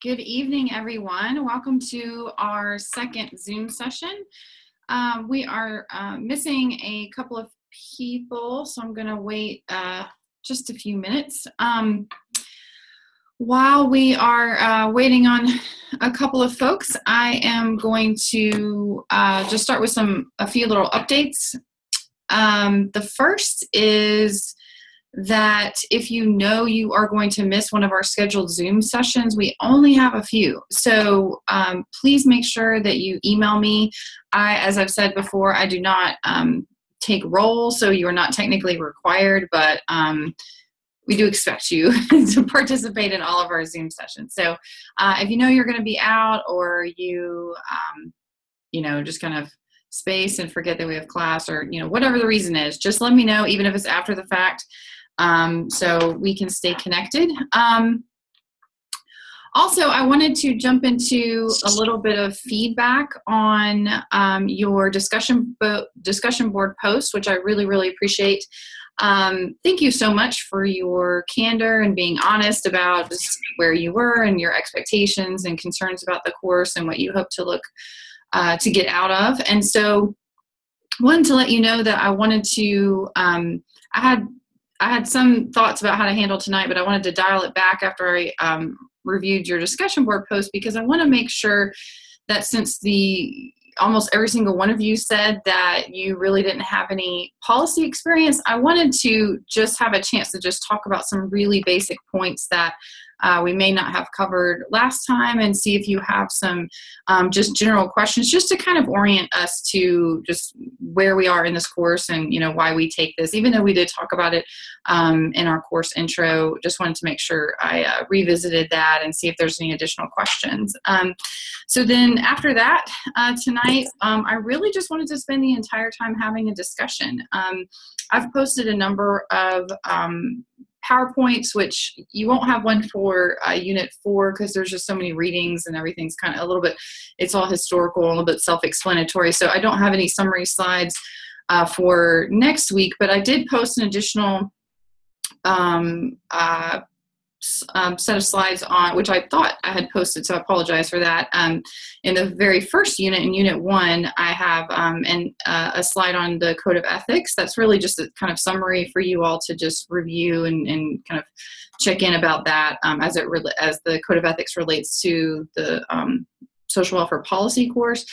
Good evening, everyone. Welcome to our second Zoom session. We are missing a couple of people, so I'm going to wait just a few minutes. While we are waiting on a couple of folks, I am going to just start with a few little updates. The first is that if you know you are going to miss one of our scheduled Zoom sessions, we only have a few. So please make sure that you email me. As I've said before, I do not take roles, so you are not technically required, but we do expect you to participate in all of our Zoom sessions. So if you know you're going to be out, or you just kind of space and forget that we have class, or whatever the reason is, just let me know, even if it's after the fact. So we can stay connected. Also, I wanted to jump into a little bit of feedback on your discussion board post, which I really, really appreciate. Thank you so much for your candor and being honest about just where you were and your expectations and concerns about the course and what you hope to get out of. And so I wanted to let you know that I wanted to, I had some thoughts about how to handle tonight, but I wanted to dial it back after I reviewed your discussion board post, because I want to make sure that since almost every single one of you said that you really didn't have any policy experience, I wanted to just have a chance to just talk about some really basic points that we may not have covered last time, and see if you have some just general questions, just to kind of orient us to just where we are in this course and why we take this. Even though we did talk about it in our course intro, just wanted to make sure I revisited that and see if there's any additional questions. So then after that, tonight, I really just wanted to spend the entire time having a discussion. I've posted a number of PowerPoints, which you won't have one for Unit 4, because there's just so many readings and everything's kind of a little bit, it's all historical, a little bit self-explanatory. So I don't have any summary slides for next week, but I did post an additional set of slides on, which I thought I had posted, so I apologize for that. In the very first unit, in Unit 1, I have a slide on the Code of Ethics. That's really just a kind of summary for you all to just review and kind of check in about that as the Code of Ethics relates to the social welfare policy course.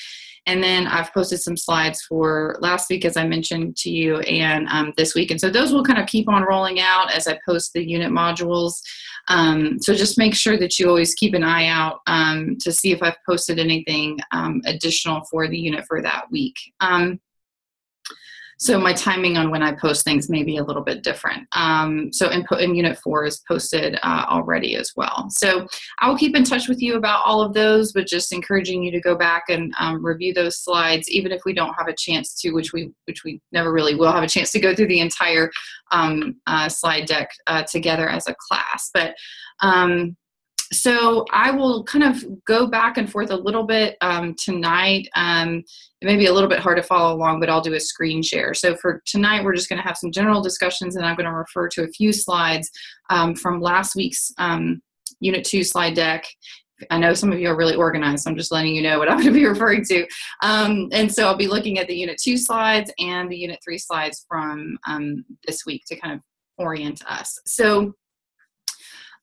And then I've posted some slides for last week, as I mentioned to you, and this week. And so those will kind of keep on rolling out as I post the unit modules. So just make sure that you always keep an eye out to see if I've posted anything additional for the unit for that week. So my timing on when I post things may be a little bit different. So in Unit 4 is posted already as well. So I will keep in touch with you about all of those, but just encouraging you to go back and review those slides, even if we don't have a chance to, which we never really will have a chance to go through the entire slide deck together as a class. But so I will kind of go back and forth a little bit tonight. It may be a little bit hard to follow along, but I'll do a screen share. So for tonight, we're just going to have some general discussions, and I'm going to refer to a few slides from last week's Unit 2 slide deck. I know some of you are really organized, so I'm just letting you know what I'm going to be referring to. And so I'll be looking at the Unit 2 slides and the Unit 3 slides from this week to kind of orient us. So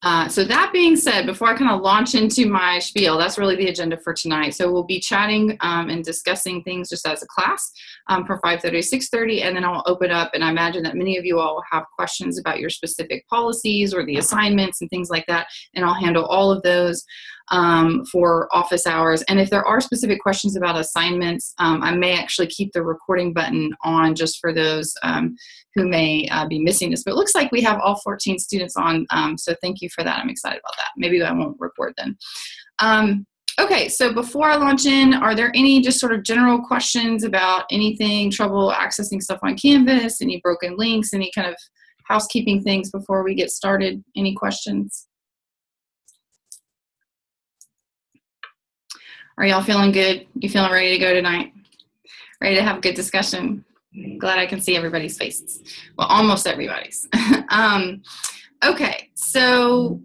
that being said, before I kind of launch into my spiel, that's really the agenda for tonight. So we'll be chatting and discussing things just as a class from 5:30 to 6:30, and then I'll open up, and I imagine that many of you all will have questions about your specific policies or the assignments and things like that, and I'll handle all of those for office hours. And if there are specific questions about assignments, I may actually keep the recording button on just for those who may be missing this. But it looks like we have all 14 students on, so thank you for that. I'm excited about that. Maybe I won't record then. Okay, so before I launch in, are there any just sort of general questions about anything, trouble accessing stuff on Canvas, any broken links, any kind of housekeeping things before we get started? Any questions? Are y'all feeling good? You feeling ready to go tonight? Ready to have a good discussion? Glad I can see everybody's faces. Well, almost everybody's. Okay, so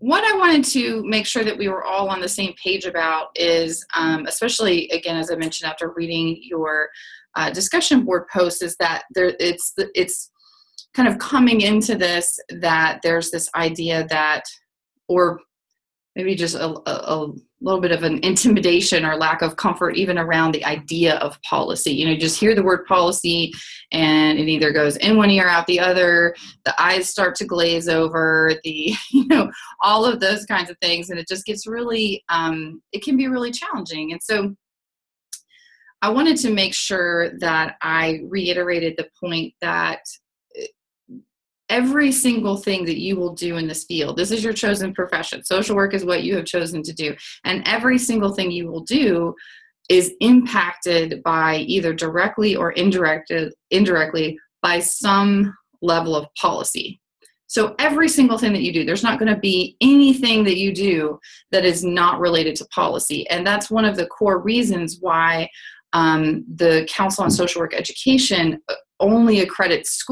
what I wanted to make sure that we were all on the same page about is, especially again, as I mentioned, after reading your discussion board post, is that it's kind of coming into this, that there's this idea that, or maybe just a little bit of an intimidation or lack of comfort even around the idea of policy. You just hear the word policy and it either goes in one ear out the other, the eyes start to glaze over, all of those kinds of things. And it just gets really, it can be really challenging. And so I wanted to make sure that I reiterated the point that every single thing that you will do in this field, this is your chosen profession. Social work is what you have chosen to do. And every single thing you will do is impacted by either directly or indirectly by some level of policy. So every single thing that you do, there's not going to be anything that you do that is not related to policy. And that's one of the core reasons why the Council on Social Work Education only accredits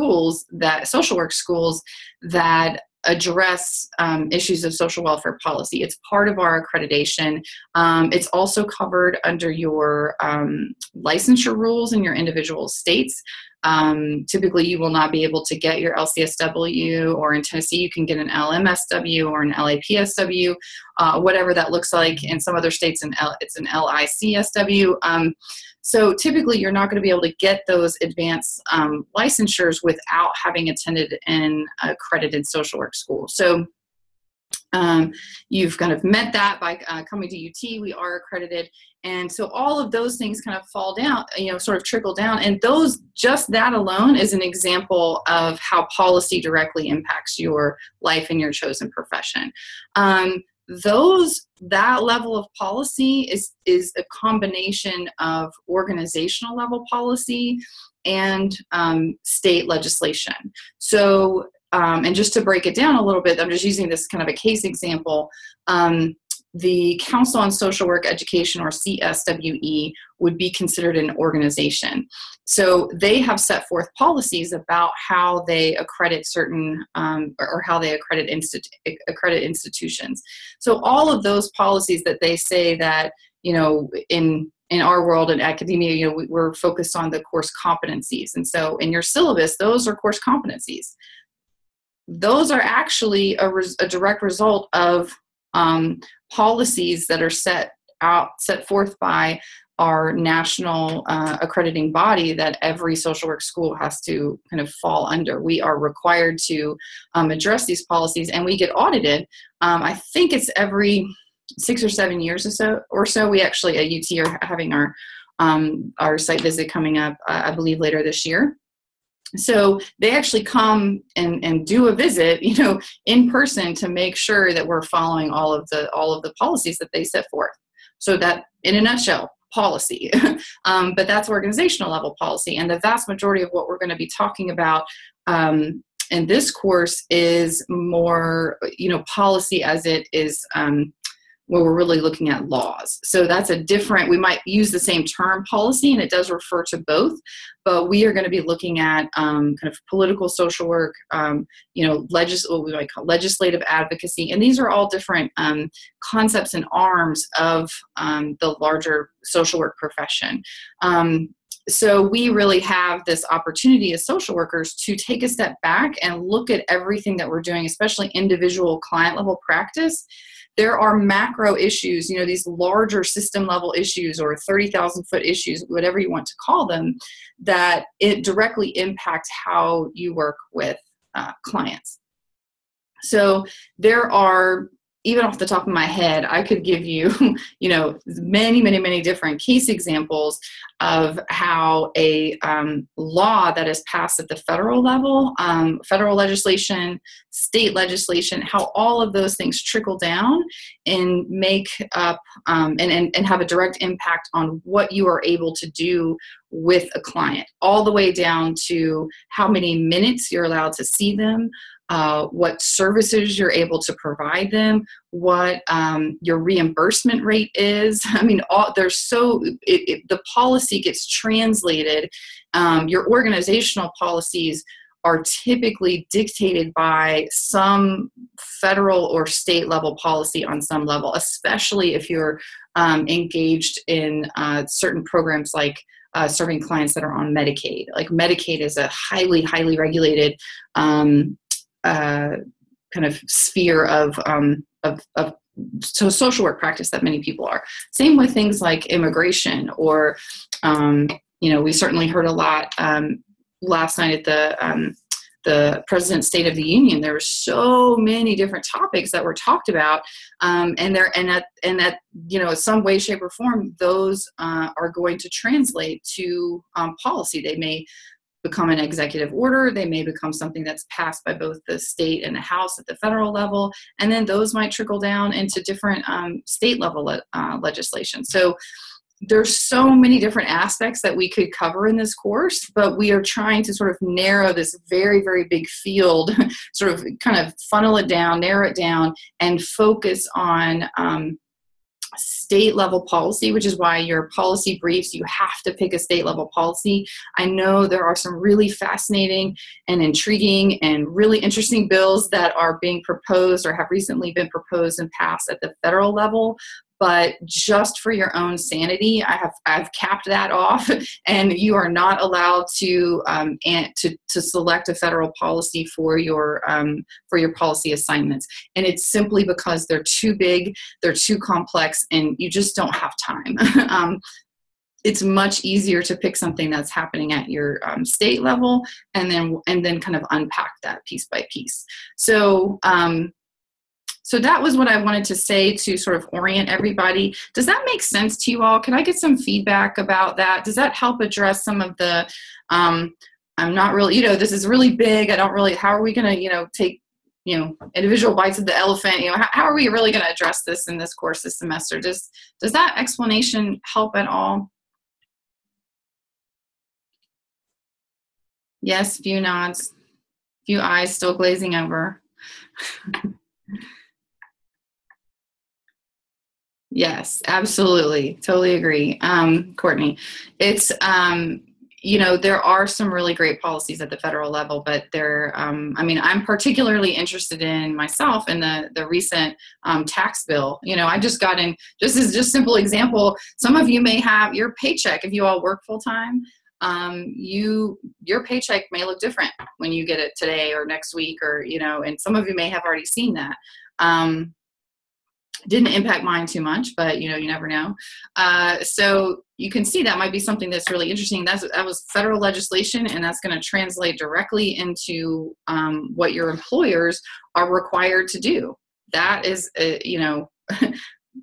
social work schools that address issues of social welfare policy. It's part of our accreditation. It's also covered under your licensure rules in your individual states. Typically, you will not be able to get your LCSW, or in Tennessee, you can get an LMSW or an LAPSW, whatever that looks like. In some other states, it's an LICSW. So typically, you're not going to be able to get those advanced licensures without having attended an accredited social work school. So you've kind of met that by coming to UT. We are accredited. And so all of those things kind of fall down, sort of trickle down. And just that alone is an example of how policy directly impacts your life and your chosen profession. That level of policy is a combination of organizational level policy and state legislation. So, and just to break it down a little bit, I'm just using this kind of a case example. The Council on Social Work Education, or CSWE, would be considered an organization. So they have set forth policies about how they accredit certain, or how they accredit institutions. So all of those policies that they say that, in our world in academia, we're focused on the course competencies. And so in your syllabus, those are course competencies. Those are actually a direct result of policies that are set forth by our national accrediting body that every social work school has to kind of fall under. We are required to address these policies, and we get audited. I think it's every 6 or 7 years or so. We actually at UT are having our site visit coming up, I believe, later this year. So they actually come and do a visit, in person, to make sure that we're following all of the policies that they set forth. So that, in a nutshell, policy. But that's organizational level policy. And the vast majority of what we're going to be talking about in this course is more, policy as it is, where we're really looking at laws. So that's we might use the same term, policy, and it does refer to both, but we are going to be looking at kind of political social work, what we might call legislative advocacy. And these are all different concepts and arms of the larger social work profession. So we really have this opportunity as social workers to take a step back and look at everything that we're doing, especially individual client level practice. There are macro issues, these larger system level issues or 30,000 foot issues, whatever you want to call them, that it directly impacts how you work with clients. So there are, even off the top of my head, I could give you, many, many, many different case examples of how a law that is passed at the federal level, federal legislation, state legislation, how all of those things trickle down and make up and have a direct impact on what you are able to do with a client, all the way down to how many minutes you're allowed to see them, what services you're able to provide them, what your reimbursement rate is. I mean, the policy gets translated. Your organizational policies are typically dictated by some federal or state level policy on some level, especially if you're engaged in certain programs like serving clients that are on Medicaid. Like Medicaid is a highly, highly regulated kind of sphere of so social work practice that many people are. Same with things like immigration or, we certainly heard a lot last night at the President's State of the Union. There were so many different topics that were talked about, and that some way, shape, or form, those are going to translate to policy. They may become an executive order. They may become something that's passed by both the state and the House at the federal level, and then those might trickle down into different state level legislation. So there's so many different aspects that we could cover in this course, but we are trying to sort of narrow this very, very big field, sort of kind of funnel it down, narrow it down, and focus on state level policy, which is why your policy briefs, you have to pick a state level policy. I know there are some really fascinating and intriguing and really interesting bills that are being proposed or have recently been proposed and passed at the federal level. But just for your own sanity, I've capped that off, and you are not allowed to select a federal policy for your policy assignments. And it's simply because they're too big, they're too complex, and you just don't have time. It's much easier to pick something that's happening at your state level, and then kind of unpack that piece by piece. So that was what I wanted to say to sort of orient everybody. Does that make sense to you all? Can I get some feedback about that? Does that help address some of the, I'm not really, this is really big. I don't really, how are we going to, take, individual bites of the elephant? How are we really going to address this in this course this semester? Does that explanation help at all? Yes, few nods, few eyes still glazing over. Yes, absolutely. Totally agree. Courtney, it's, there are some really great policies at the federal level, but I'm particularly interested in myself in the recent tax bill. I just got in, just as just simple example, some of you may have your paycheck, if you all work full time, your paycheck may look different when you get it today or next week, or, and some of you may have already seen that. Didn't impact mine too much, but you never know. So you can see that might be something that's really interesting. That was federal legislation, and that's going to translate directly into what your employers are required to do. That is,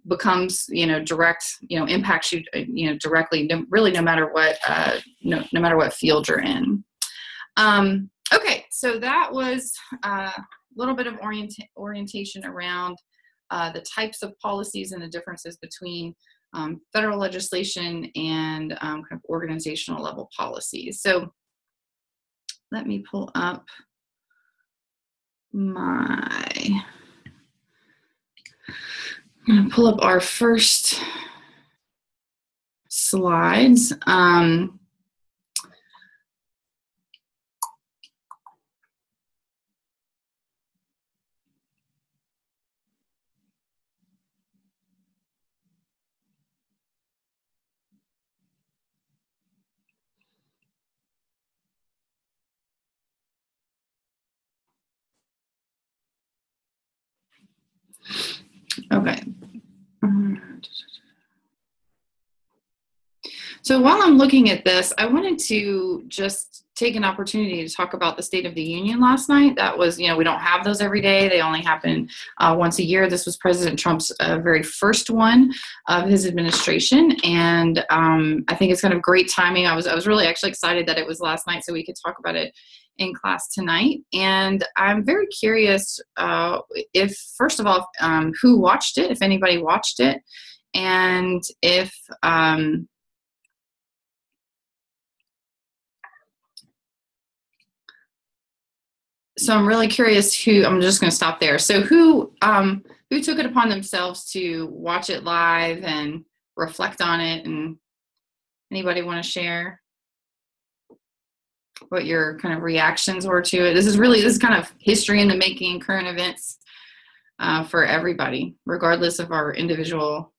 becomes, direct, impacts you, directly, really, no matter what, no matter what field you're in. Okay, so that was a little bit of orientation around the types of policies and the differences between federal legislation and kind of organizational level policies. So let me pull up I'm going to pull up our first slides. Okay. So while I'm looking at this, I wanted to just take an opportunity to talk about the State of the Union last night. That was, we don't have those every day. They only happen once a year. This was President Trump's very first one of his administration. And I think it's kind of great timing. I was really actually excited that it was last night so we could talk about it in class tonight. And I'm very curious if, first of all, who watched it, if anybody watched it, and if so I'm really curious who, I'm just going to stop there. So who took it upon themselves to watch it live and reflect on it, and anybody want to share? what your kind of reactions were to it. This is kind of history in the making, current events for everybody, regardless of our individual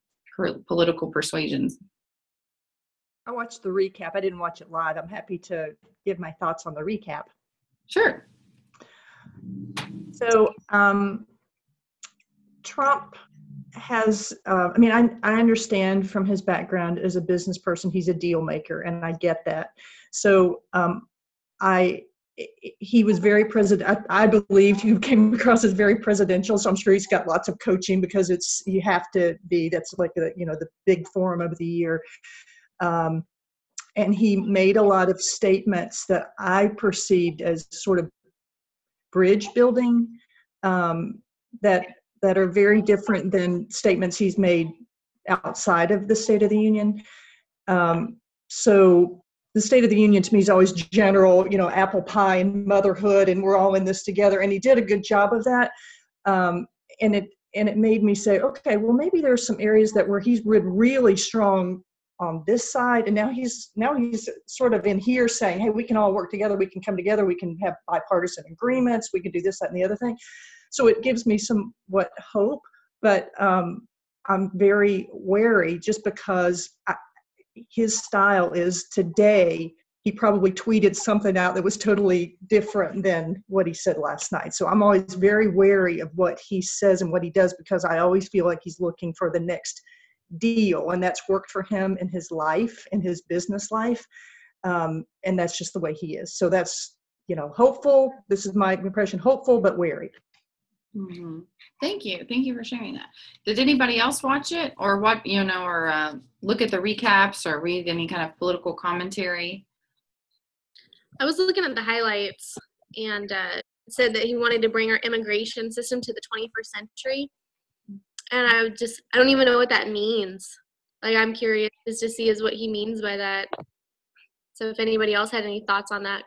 political persuasions. I watched the recap. I didn't watch it live. I'm happy to give my thoughts on the recap. Sure. So Trump has, I understand from his background as a business person, he's a deal maker, and I get that. So he was very I believed he came across as very presidential. So I'm sure he's got lots of coaching, because you have to be, that's like the big forum of the year. And he made a lot of statements that I perceived as sort of bridge building, that are very different than statements he's made outside of the State of the Union. So the State of the Union to me is always general, apple pie and motherhood, and we're all in this together. And he did a good job of that. And it made me say, okay, well, maybe there's some areas where he's really strong on this side, and now he's sort of in here saying, hey, we can all work together, we can come together, we can have bipartisan agreements, we can do this, that, and the other thing. So it gives me somewhat hope, but I'm very wary, just because his style is today. He probably tweeted something out that was totally different than what he said last night. So I'm always very wary of what he says and what he does, because I always feel like he's looking for the next deal, and that's worked for him in his life, in his business life, and that's just the way he is. So that's hopeful. This is my impression: hopeful but wary. Mm-hmm. Thank you for sharing that. Did anybody else watch it, or look at the recaps, or read any kind of political commentary? I was looking at the highlights, and it said that he wanted to bring our immigration system to the 21st century. And I don't even know what that means. Like, I'm curious to see what he means by that. So if anybody else had any thoughts on that,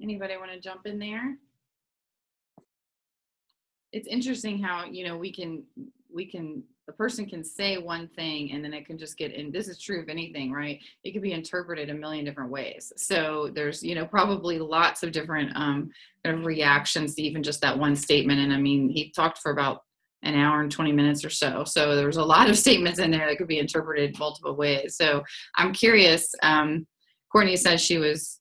Anybody want to jump in there? It's interesting how, a person can say one thing, and then it can just get in. This is true of anything, right? It could be interpreted a million different ways. So there's, probably lots of different kind of reactions to even just that one statement. And I mean, he talked for about an hour and 20 minutes or so. So there was a lot of statements in there that could be interpreted multiple ways. So I'm curious. Courtney said she was,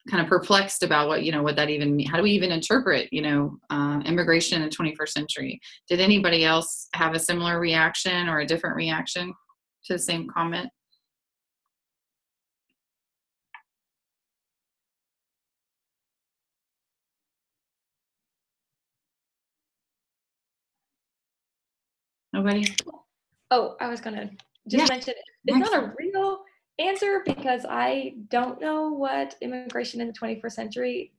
kind of perplexed about what that even means. How do we even interpret, immigration in the 21st century? Did anybody else have a similar reaction or a different reaction to the same comment? Nobody? Oh, I was gonna just mention it's not a real answer, because I don't know what immigration in the 21st century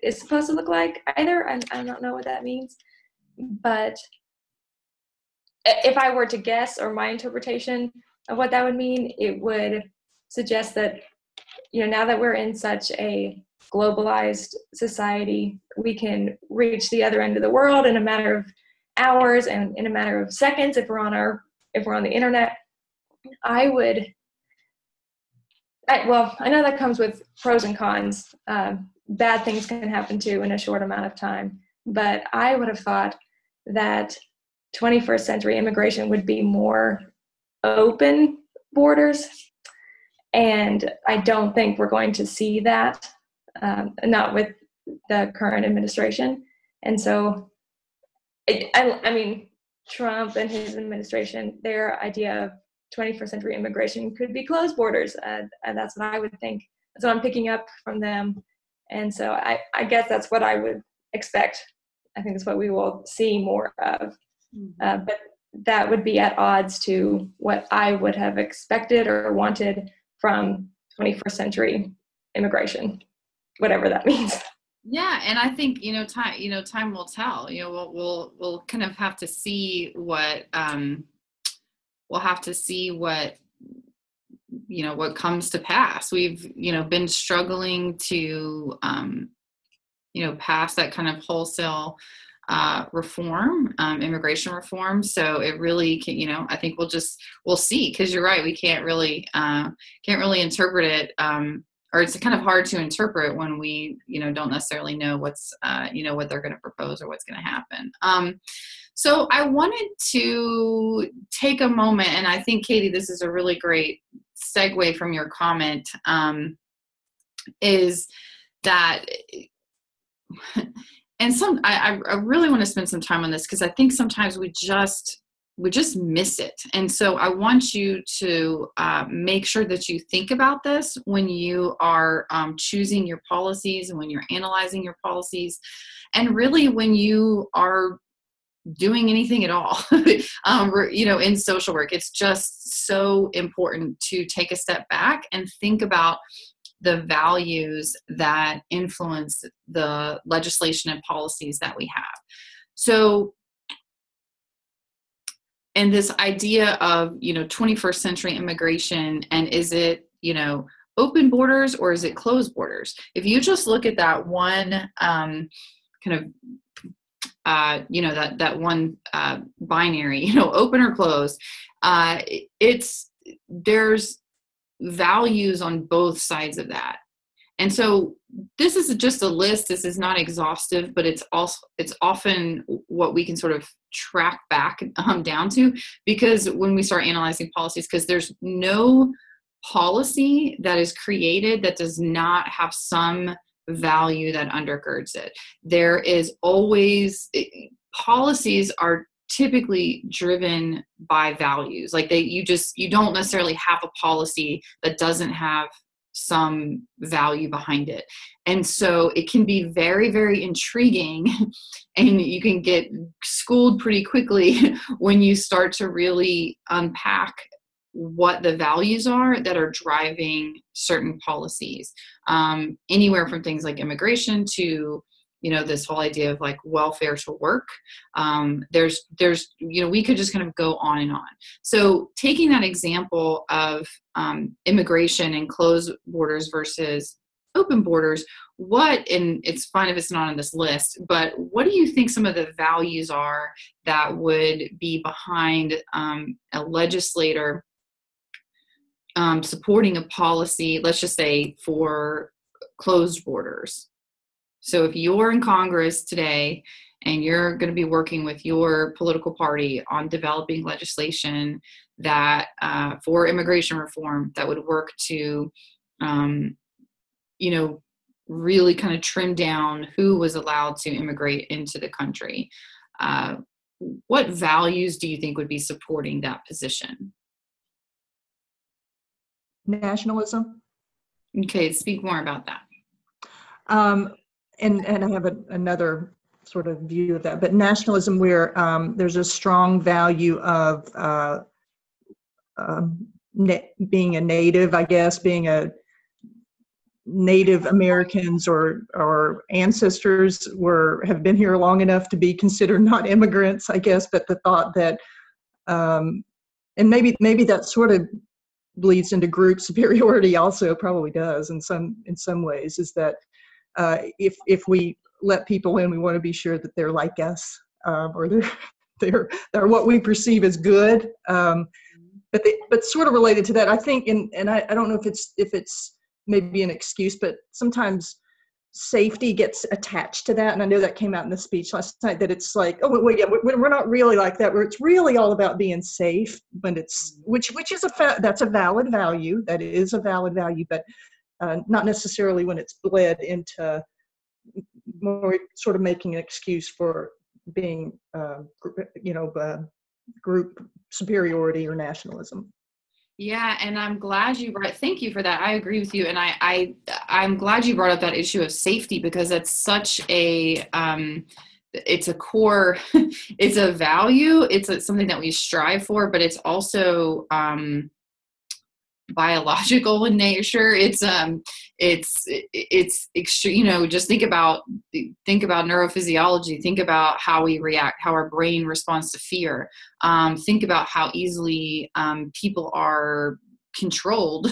is supposed to look like either. I don't know what that means. But if I were to guess, or my interpretation of what that would mean, it would suggest that, now that we're in such a globalized society, we can reach the other end of the world in a matter of hours and in a matter of seconds if we're on the internet. I know that comes with pros and cons. Bad things can happen too in a short amount of time. But I would have thought that 21st century immigration would be more open borders. And I don't think we're going to see that, not with the current administration. And so, Trump and his administration, their idea of 21st century immigration could be closed borders, and that's what I would think. That's what I'm picking up from them, and so I guess that's what I would expect. I think that's what we will see more of, but that would be at odds to what I would have expected or wanted from 21st century immigration, whatever that means. Yeah, and I think time will tell. We'll kind of have to see what. We'll have to see what comes to pass. We've been struggling to pass that kind of wholesale reform, immigration reform. So it really can, I think we'll see, because you're right. We can't really interpret it, or it's kind of hard to interpret when we, don't necessarily know what's, what they're going to propose or what's going to happen. So I wanted to take a moment, and I think, Katie, this is a really great segue from your comment, is that, and I really want to spend some time on this, because I think sometimes we just miss it. And so I want you to make sure that you think about this when you are choosing your policies and when you're analyzing your policies, and really when you are doing anything at all, in social work. It's just so important to take a step back and think about the values that influence the legislation and policies that we have. So, and this idea of, 21st century immigration, and is it, open borders or is it closed borders? If you just look at that one kind of that one binary, open or closed, there's values on both sides of that. And so this is just a list. This is not exhaustive, but it's often what we can sort of track back down to, because when we start analyzing policies, because there's no policy that is created that does not have some value that undergirds it. There is always, policies are typically driven by values. Like you don't necessarily have a policy that doesn't have some value behind it. And so it can be very, very intriguing, and you can get schooled pretty quickly when you start to really unpack what the values are that are driving certain policies, anywhere from things like immigration to, this whole idea of like welfare to work. There's, we could just kind of go on and on. So taking that example of immigration and closed borders versus open borders, and it's fine if it's not on this list, but what do you think some of the values are that would be behind a legislator supporting a policy, let's just say, for closed borders? So if you're in Congress today and you're going to be working with your political party on developing legislation that for immigration reform that would work to, really kind of trim down who was allowed to immigrate into the country, what values do you think would be supporting that position? Nationalism. Okay, speak more about that. And I have another sort of view of that, but nationalism where there's a strong value of being a native, I guess, being a Native Americans or ancestors have been here long enough to be considered not immigrants, I guess, but the thought that, and maybe that sort of bleeds into group superiority also, probably does in some ways, is that if we let people in, we want to be sure that they're like us, or they're what we perceive as good. But sort of related to that, I think, and I don't know if it's maybe an excuse, but sometimes safety gets attached to that. And I know that came out in the speech last night, that it's like, oh, wait, yeah, we're not really like that, where it's really all about being safe, when it's, which is that's a valid value. That is a valid value, but not necessarily when it's bled into more sort of making an excuse for being, group superiority or nationalism. Yeah, and I'm glad you brought. Thank you for that. I agree with you, and I'm glad you brought up that issue of safety, because it's such a it's a core, it's a value, it's something that we strive for, but it's also biological in nature. It's extreme. Just think about neurophysiology. Think about how we react, how our brain responds to fear. Think about how easily people are controlled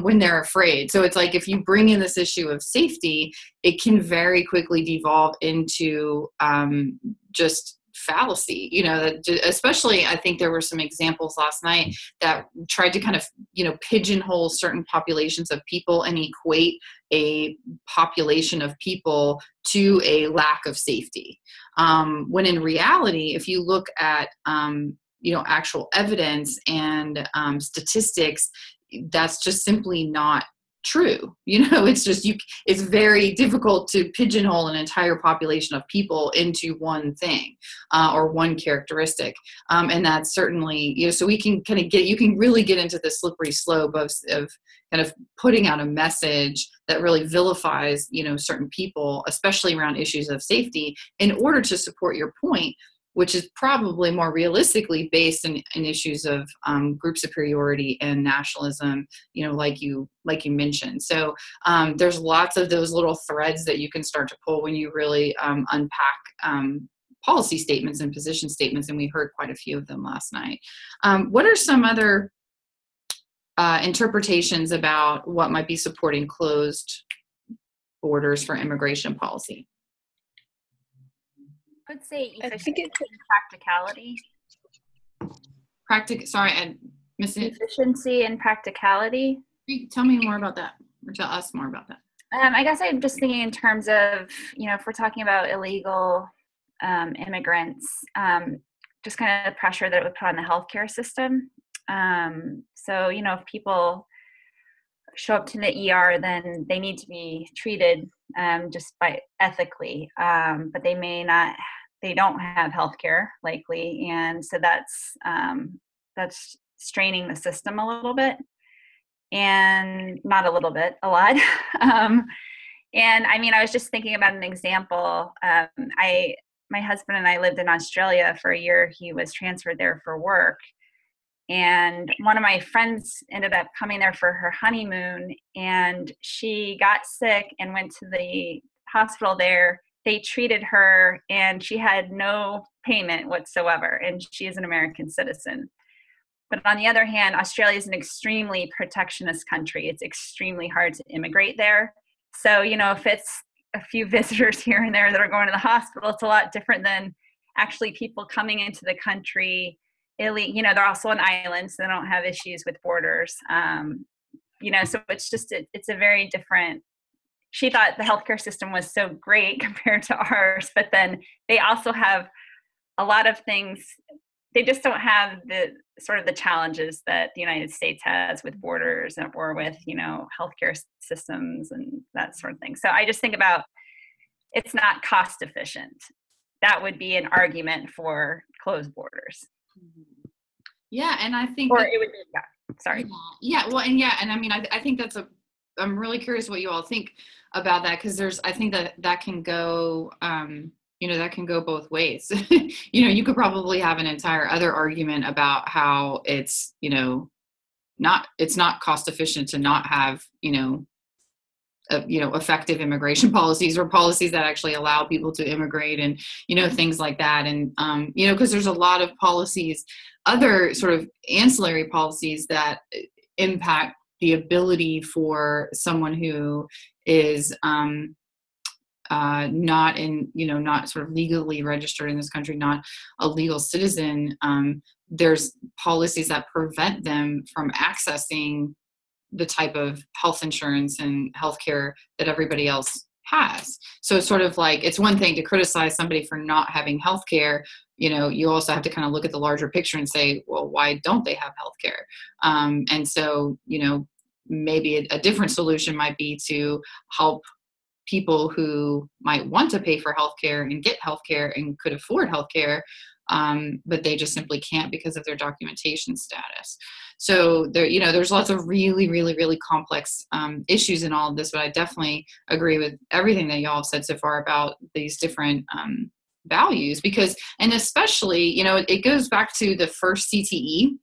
when they're afraid. So it's like, if you bring in this issue of safety, it can very quickly devolve into just fallacy, that especially, I think there were some examples last night that tried to kind of, pigeonhole certain populations of people and equate a population of people to a lack of safety. When in reality, if you look at, actual evidence and statistics, that's just simply not true. It's just, it's very difficult to pigeonhole an entire population of people into one thing or one characteristic. And that's certainly, so we can kind of you can really get into the slippery slope of kind of putting out a message that really vilifies, certain people, especially around issues of safety, in order to support your point, which is probably more realistically based in issues of group superiority and nationalism, like you mentioned. So there's lots of those little threads that you can start to pull when you really unpack policy statements and position statements, and we heard quite a few of them last night. What are some other interpretations about what might be supporting closed borders for immigration policy? I would say I think efficiency and practicality. Sorry, I missed it. Efficiency and practicality. Tell me more about that, or tell us more about that. I guess I'm just thinking in terms of, if we're talking about illegal immigrants, just kind of the pressure that it would put on the healthcare system. So, if people show up to the ER, then they need to be treated just by ethically, but they don't have healthcare likely, and so that's straining the system a little bit, and not a little bit, a lot. And I mean, I was just thinking about an example. My husband and I lived in Australia for a year. He was transferred there for work. And one of my friends ended up coming there for her honeymoon, and she got sick and went to the hospital there. They treated her, and she had no payment whatsoever, and she is an American citizen. But on the other hand, Australia is an extremely protectionist country. It's extremely hard to immigrate there. So, if it's a few visitors here and there that are going to the hospital, it's a lot different than actually people coming into the country. They're also an island, so they don't have issues with borders. So it's just, it's a very different. She thought the healthcare system was so great compared to ours, but then they also have a lot of things. They just don't have the sort of the challenges that the United States has with borders or with, healthcare systems and that sort of thing. So I just think about, it's not cost efficient. That would be an argument for closed borders. Yeah, and I think it would be, sorry. Yeah, well, and I mean, I think I'm really curious what you all think about that, because I think that can go, that can go both ways. You could probably have an entire other argument about how it's, it's not cost efficient to not have, effective immigration policies, or policies that actually allow people to immigrate, and, things like that. And, because there's a lot of policies, other sort of ancillary policies that impact the ability for someone who is not sort of legally registered in this country, not a legal citizen. There's policies that prevent them from accessing the type of health insurance and healthcare that everybody else has. So it's sort of like, it's one thing to criticize somebody for not having healthcare. You also have to kind of look at the larger picture and say, well, why don't they have healthcare? And so, maybe a different solution might be to help people who might want to pay for healthcare and get healthcare and could afford healthcare, but they just simply can't because of their documentation status. So there's lots of really, really, really complex issues in all of this, but I definitely agree with everything that y'all have said so far about these different values, and especially, it goes back to the first CTE,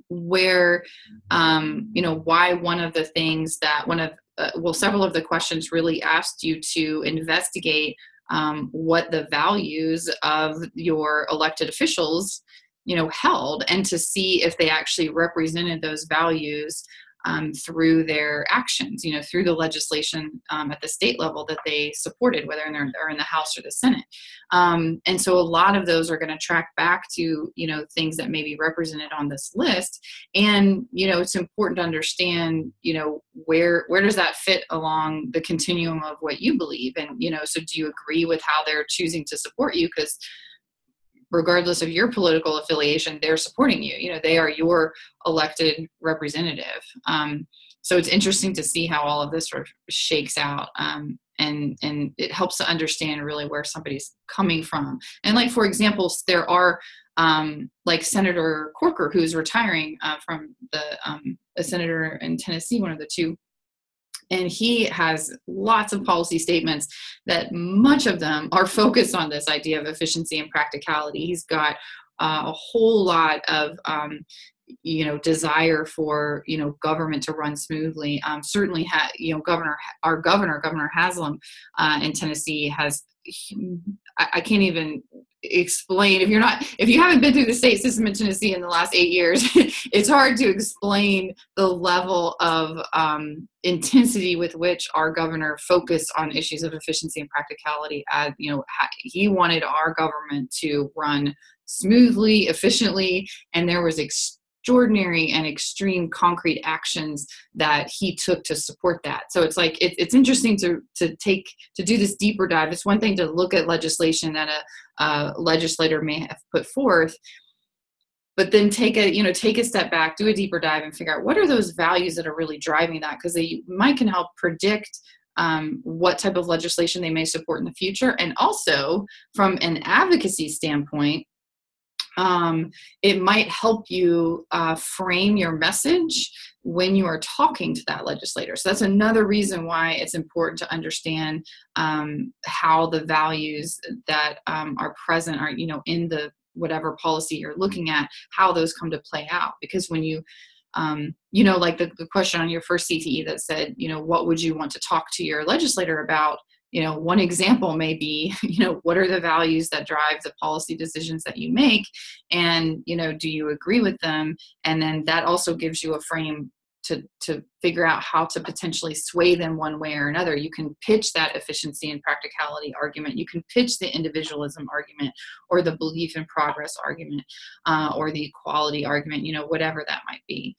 where, why one of the things that several of the questions really asked you to investigate what the values of your elected officials held, and to see if they actually represented those values through their actions, through the legislation at the state level that they supported, whether they're in the House or the Senate. And so a lot of those are going to track back to, things that may be represented on this list. And, it's important to understand, where does that fit along the continuum of what you believe? And, so do you agree with how they're choosing to support you? Because regardless of your political affiliation, they're supporting you. They are your elected representative. So it's interesting to see how all of this sort of shakes out. And it helps to understand really where somebody's coming from. And like, for example, there are like Senator Corker, who's retiring from a senator in Tennessee, one of the two. And he has lots of policy statements that much of them are focused on this idea of efficiency and practicality. He's got a whole lot of, desire for, government to run smoothly. Certainly, Governor Haslam in Tennessee has, I can't even explain, if you haven't been through the state system in Tennessee in the last 8 years, it's hard to explain the level of intensity with which our governor focused on issues of efficiency and practicality. He wanted our government to run smoothly, efficiently, and there was extraordinary and extreme concrete actions that he took to support that. So it's like it's interesting to do this deeper dive. It's one thing to look at legislation that a legislator may have put forth, but then take a step back, do a deeper dive, and figure out what are those values that are really driving that, because they can help predict what type of legislation they may support in the future. And also from an advocacy standpoint, it might help you frame your message when you are talking to that legislator. So that's another reason why it's important to understand how the values that are present are, in the whatever policy you're looking at, how those come to play out. Because when you, like the question on your first CTE that said, what would you want to talk to your legislator about? One example may be, what are the values that drive the policy decisions that you make? And, do you agree with them? And then that also gives you a frame to figure out how to potentially sway them one way or another. You can pitch that efficiency and practicality argument. You can pitch the individualism argument, or the belief in progress argument, or the equality argument, whatever that might be.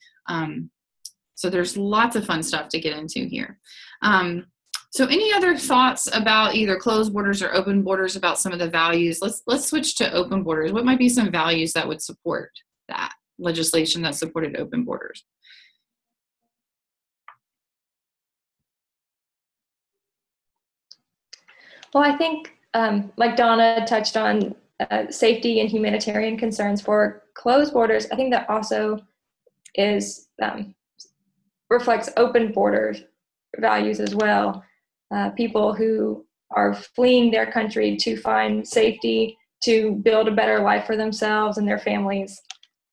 So there's lots of fun stuff to get into here. So any other thoughts about either closed borders or open borders, about some of the values? Let's switch to open borders. What might be some values that would support that legislation that supported open borders? Well, I think, like Donna touched on, safety and humanitarian concerns for closed borders. I think that also reflects open borders values as well. People who are fleeing their country to find safety, to build a better life for themselves and their families.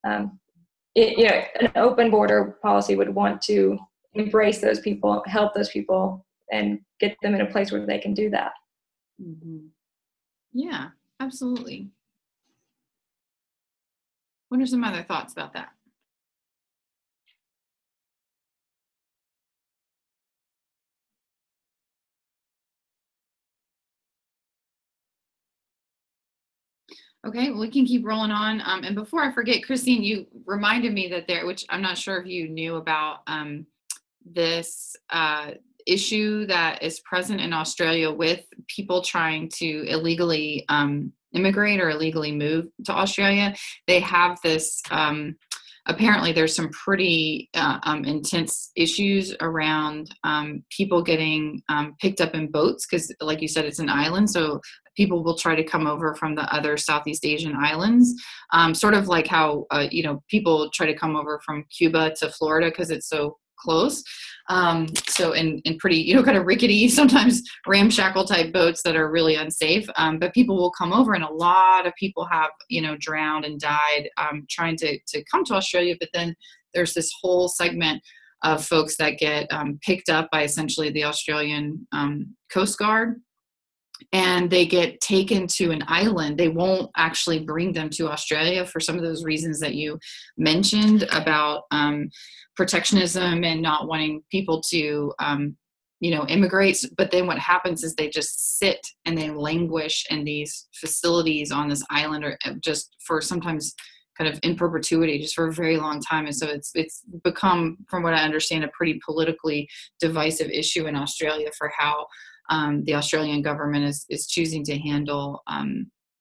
An open border policy would want to embrace those people, help those people, and get them in a place where they can do that. Mm-hmm. Yeah, absolutely. What are some other thoughts about that? Okay, well, we can keep rolling on. And before I forget, Christine, you reminded me that which I'm not sure if you knew about, this issue that is present in Australia with people trying to illegally immigrate or illegally move to Australia. They have this, apparently there's some pretty intense issues around people getting picked up in boats, because like you said, it's an island. So people will try to come over from the other Southeast Asian islands, sort of like how, people try to come over from Cuba to Florida because it's so close. So in pretty, kind of rickety, sometimes ramshackle type boats that are really unsafe. But people will come over, and a lot of people have, drowned and died trying to come to Australia. But then there's this whole segment of folks that get picked up by essentially the Australian Coast Guard. and they get taken to an island. They won't actually bring them to Australia for some of those reasons that you mentioned about protectionism and not wanting people to, immigrate. But then what happens is they just sit and they languish in these facilities on this island, or just for sometimes kind of in perpetuity, just for a very long time. And so it's become, from what I understand, a pretty politically divisive issue in Australia for how the Australian government is choosing to handle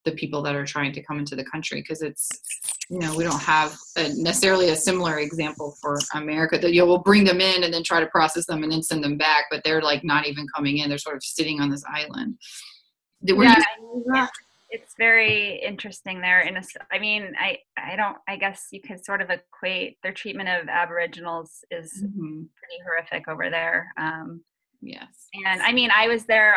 the people that are trying to come into the country, because it's, we don't have necessarily a similar example for America that we'll bring them in and then try to process them and then send them back, but they're like not even coming in. They're sort of sitting on this island. It's very interesting there. I guess you could sort of equate their treatment of Aboriginals is pretty horrific over there. Yes. And I was there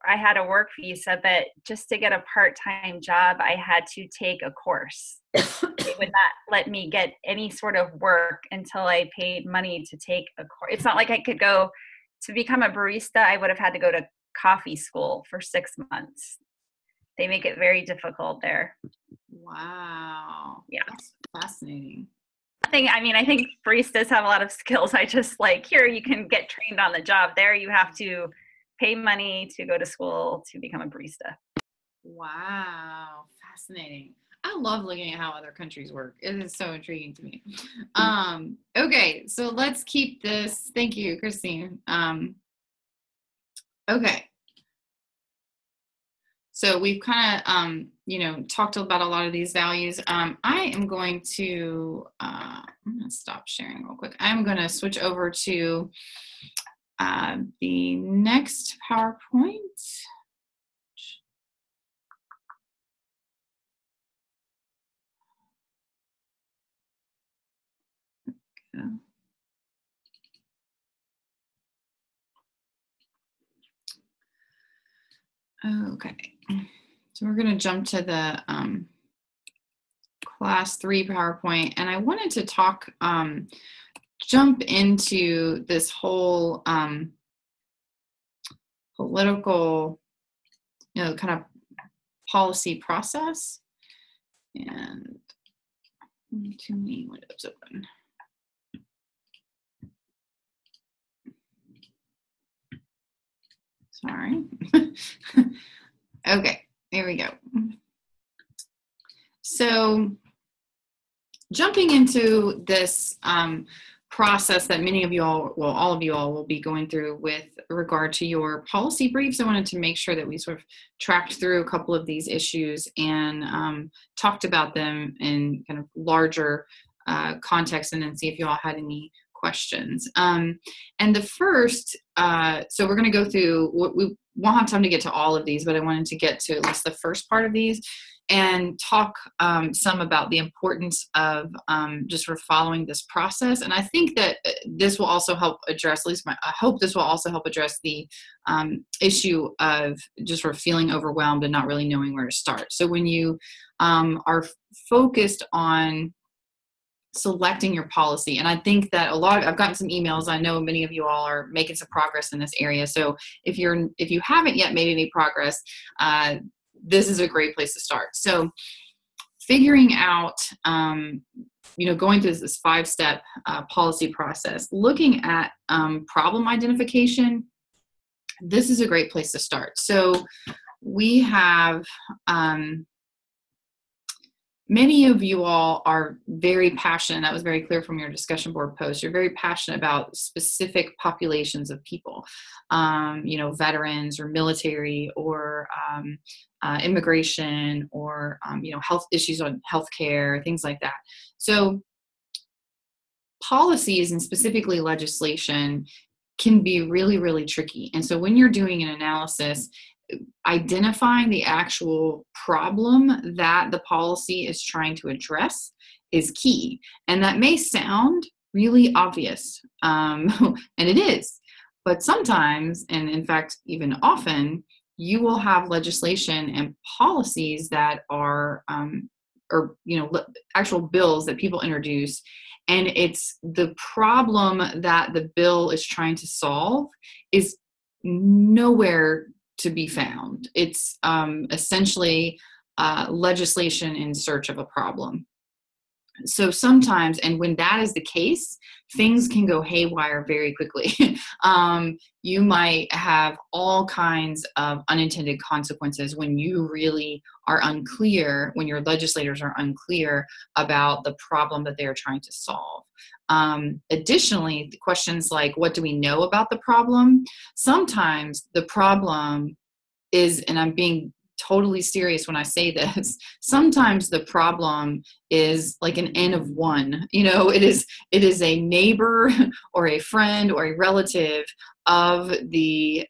I had a work visa, but just to get a part-time job, I had to take a course. They would not let me get any sort of work until I paid money to take a course. It's not like I could go to become a barista. I would have had to go to coffee school for 6 months. They make it very difficult there. Wow. Yeah. That's fascinating. I think baristas have a lot of skills. I just here, you can get trained on the job. There you have to pay money to go to school to become a barista. Wow. Fascinating. I love looking at how other countries work. It is so intriguing to me. Okay. So let's keep this. Thank you, Christine. Okay. So we've kind of, talked about a lot of these values. I am going to, I'm going to stop sharing real quick. I'm going to switch over to the next PowerPoint. Okay, so we're going to jump to the class 3 PowerPoint, and I wanted to talk, jump into this whole political, kind of policy process. And too many windows open. Sorry. Okay, there we go. So jumping into this process that many of you all, well, all of you all will be going through with regard to your policy briefs, I wanted to make sure that we sort of tracked through a couple of these issues and talked about them in kind of larger context, and then see if you all had any questions. And the first, so we're going to go through, we won't have time to get to all of these, but I wanted to get to at least the first part of these and talk some about the importance of just sort of following this process. And I think that this will also help address, at least I hope this will also help address the issue of just sort of feeling overwhelmed and not really knowing where to start. So when you are focused on selecting your policy, and I think that I've gotten some emails. I know many of you all are making some progress in this area. So if you haven't yet made any progress, this is a great place to start. So figuring out, going through this 5-step policy process, looking at problem identification, this is a great place to start. So we have, many of you all are very passionate. That was very clear from your discussion board post. You're very passionate about specific populations of people, veterans or military or immigration or, health issues on healthcare, things like that. So policies and specifically legislation can be really, really tricky. And so when you're doing an analysis, identifying the actual problem that the policy is trying to address is key. And that may sound really obvious, and it is, but sometimes, and in fact, even often, you will have legislation and policies that are, actual bills that people introduce, and it's the problem that the bill is trying to solve is nowhere to be found. It's essentially legislation in search of a problem. So sometimes, and when that is the case, things can go haywire very quickly. You might have all kinds of unintended consequences when you really are unclear, when your legislators are unclear about the problem that they're trying to solve. Additionally, the questions like, what do we know about the problem? Sometimes the problem is, and I'm being totally serious when I say this, sometimes the problem is like an N of one. It is a neighbor or a friend or a relative of the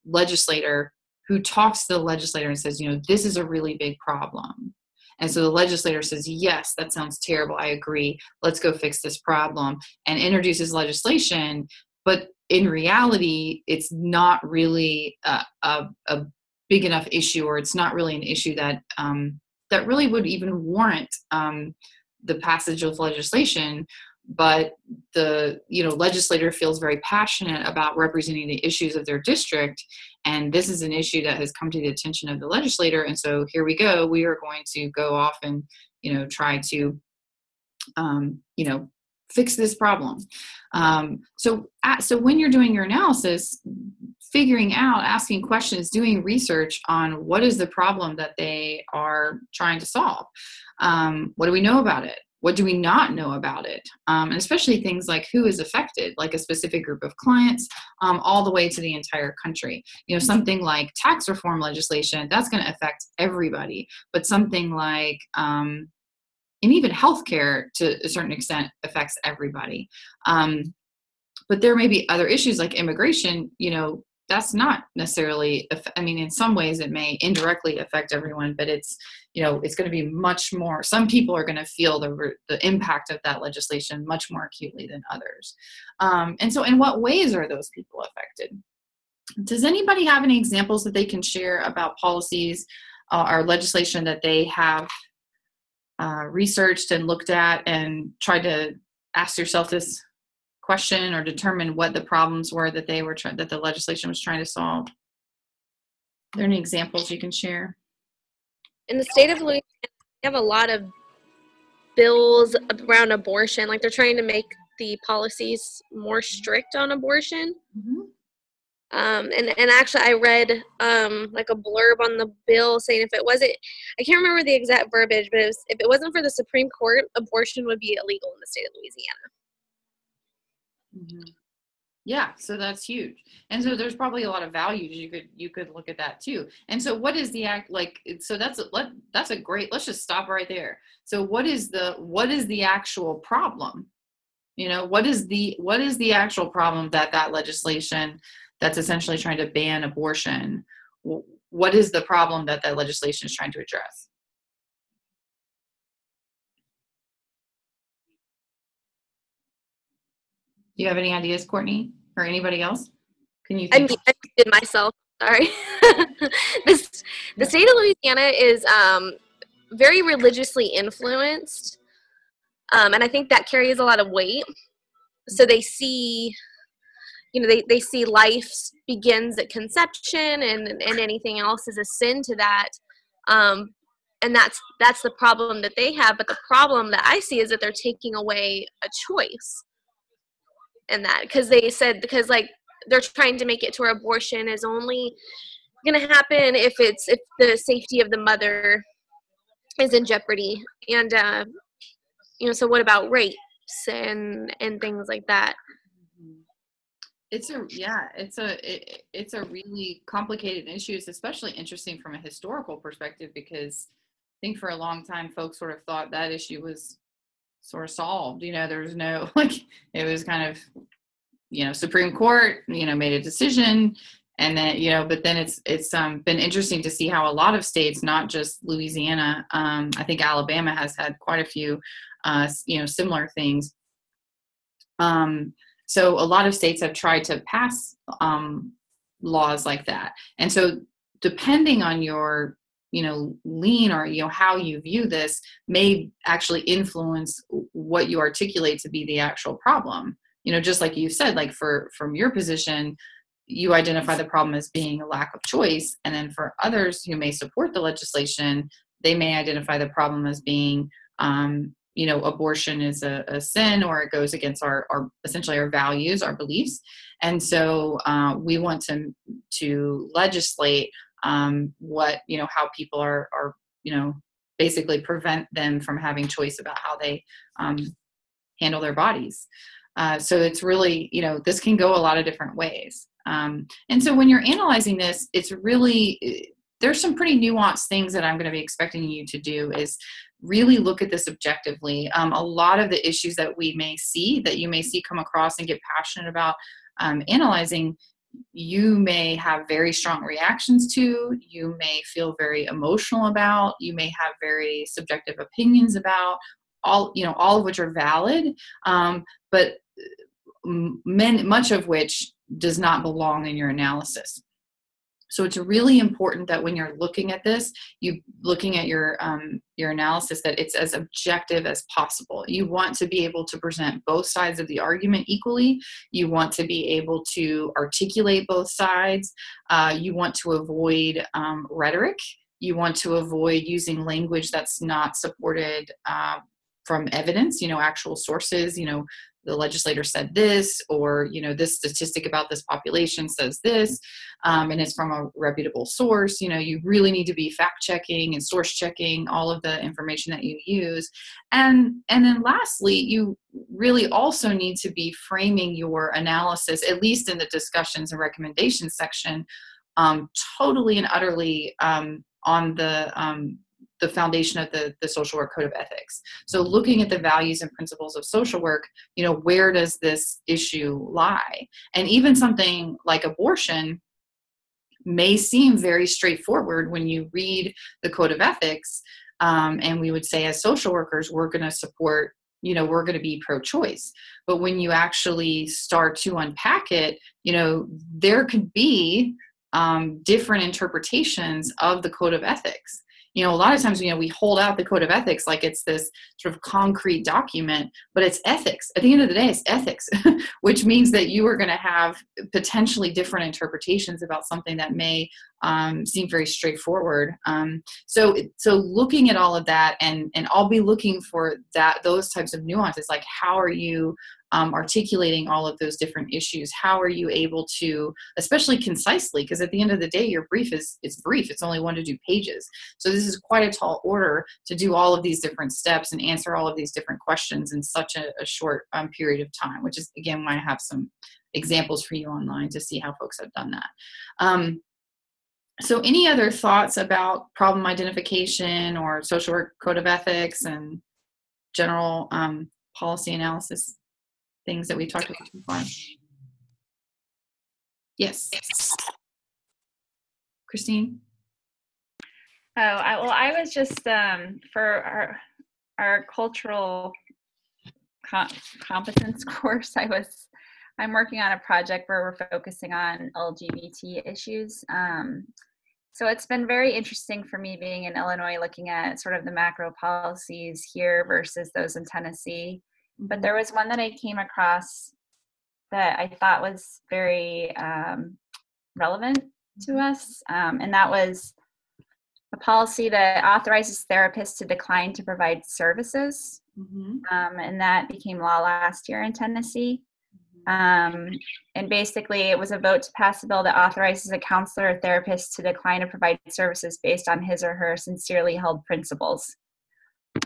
legislator who talks to the legislator and says, this is a really big problem. And so the legislator says, yes, that sounds terrible. I agree. Let's go fix this problem, and introduces legislation. But in reality, it's not really a big enough issue, or it's not really an issue that that really would even warrant the passage of legislation. But the legislator feels very passionate about representing the issues of their district, and this is an issue that has come to the attention of the legislator. And so here we go. We are going to go off and try to fix this problem. So when you're doing your analysis, figuring out, asking questions, doing research on what is the problem that they are trying to solve. What do we know about it? What do we not know about it? And especially things like who is affected, like a specific group of clients, all the way to the entire country. Something like tax reform legislation, that's going to affect everybody. But something like, and even healthcare to a certain extent affects everybody. But there may be other issues like immigration, that's not necessarily, in some ways it may indirectly affect everyone, but it's going to be much more, some people are going to feel the impact of that legislation much more acutely than others. And so in what ways are those people affected? Does anybody have any examples that they can share about policies or legislation that they have researched and looked at and tried to ask yourself this question or determine what the problems were that that the legislation was trying to solve? Are there any examples you can share? In the state of Louisiana, we have a lot of bills around abortion. Like they're trying to make the policies more strict on abortion. Mm-hmm. And actually I read like a blurb on the bill saying if it wasn't, I can't remember the exact verbiage, but if it wasn't for the Supreme Court, abortion would be illegal in the state of Louisiana. Mm-hmm. Yeah, so that's huge. And so there's probably a lot of values you could look at that too. And so what is the act like? So that's a great, let's just stop right there. So what is the actual problem? What is the actual problem that legislation that's essentially trying to ban abortion, what is the problem that legislation is trying to address? Do you have any ideas, Courtney, or anybody else? Can you think? I did myself. Sorry. The state of Louisiana is very religiously influenced, and I think that carries a lot of weight. So they see, they see life begins at conception, and anything else is a sin to that. And that's the problem that they have. But the problem that I see is that they're taking away a choice. And that because like they're trying to make it to where abortion is only going to happen if the safety of the mother is in jeopardy. And so what about rapes and things like that? It's a really complicated issue. It's especially interesting from a historical perspective because I think for a long time folks sort of thought that issue was sort of solved. There was no, it was kind of, Supreme Court, made a decision, and then, but then it's been interesting to see how a lot of states, not just Louisiana, I think Alabama has had quite a few, similar things. So a lot of states have tried to pass laws like that. And so depending on your lean or how you view this may actually influence what you articulate to be the actual problem. Just like you said, like from your position, you identify the problem as being a lack of choice. And then for others who may support the legislation, they may identify the problem as being, abortion is a sin, or it goes against our essentially our values, our beliefs. And so we want to legislate how people are basically prevent them from having choice about how they handle their bodies. So it's really, this can go a lot of different ways. And so when you're analyzing this, it's really, there's some pretty nuanced things that I'm going to be expecting you to do is really look at this objectively. A lot of the issues that you may see come across and get passionate about analyzing, you may have very strong reactions to, you may feel very emotional about, you may have very subjective opinions about, all of which are valid, but much of which does not belong in your analysis. So it's really important that when you're looking at this, looking at your analysis, that it's as objective as possible. You want to be able to present both sides of the argument equally. You want to be able to articulate both sides. You want to avoid rhetoric. You want to avoid using language that's not supported from evidence, actual sources, the legislator said this, or, this statistic about this population says this, and it's from a reputable source. You really need to be fact checking and source checking all of the information that you use. And then lastly, you really also need to be framing your analysis, at least in the discussions and recommendations section, totally and utterly on the foundation of the social work code of ethics. So looking at the values and principles of social work, where does this issue lie? And even something like abortion may seem very straightforward when you read the code of ethics. And we would say as social workers, we're going to support, we're going to be pro-choice. But when you actually start to unpack it, there could be different interpretations of the code of ethics. A lot of times, we hold out the code of ethics like it's this sort of concrete document, but it's ethics. At the end of the day, it's ethics, which means that you are going to have potentially different interpretations about something that may seem very straightforward. So looking at all of that, and I'll be looking for those types of nuances, like how are you articulating all of those different issues? How are you able to, especially concisely, because at the end of the day, your brief it's brief. It's only 1 to 2 pages. So this is quite a tall order to do all of these different steps and answer all of these different questions in such a short period of time, which is, again, why I have some examples for you online to see how folks have done that. So any other thoughts about problem identification or social work code of ethics and general policy analysis things that we talked about so far? Yes. Christine? I was just, for our cultural competence course, I'm working on a project where we're focusing on LGBT issues. So it's been very interesting for me being in Illinois, looking at sort of the macro policies here versus those in Tennessee. But there was one that I came across that I thought was very relevant to us, and that was a policy that authorizes therapists to decline to provide services, and that became law last year in Tennessee. And basically, it was a vote to pass a bill that authorizes a counselor or therapist to decline to provide services based on his or her sincerely held principles.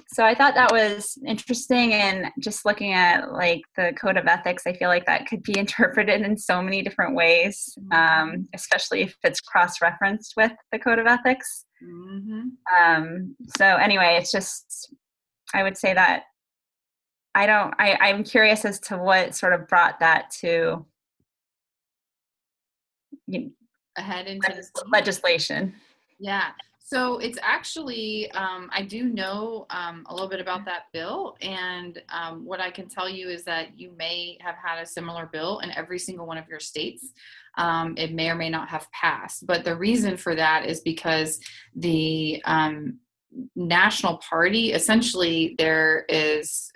So I thought that was interesting, and just looking at like the code of ethics, I feel like that could be interpreted in so many different ways, especially if it's cross-referenced with the code of ethics. So anyway, it's just, I would say that I'm curious as to what sort of brought that to ahead into this legislation. Yeah. So it's actually, I do know a little bit about that bill, and what I can tell you is that you may have had a similar bill in every single one of your states. It may or may not have passed, but the reason for that is because the national party, essentially there is,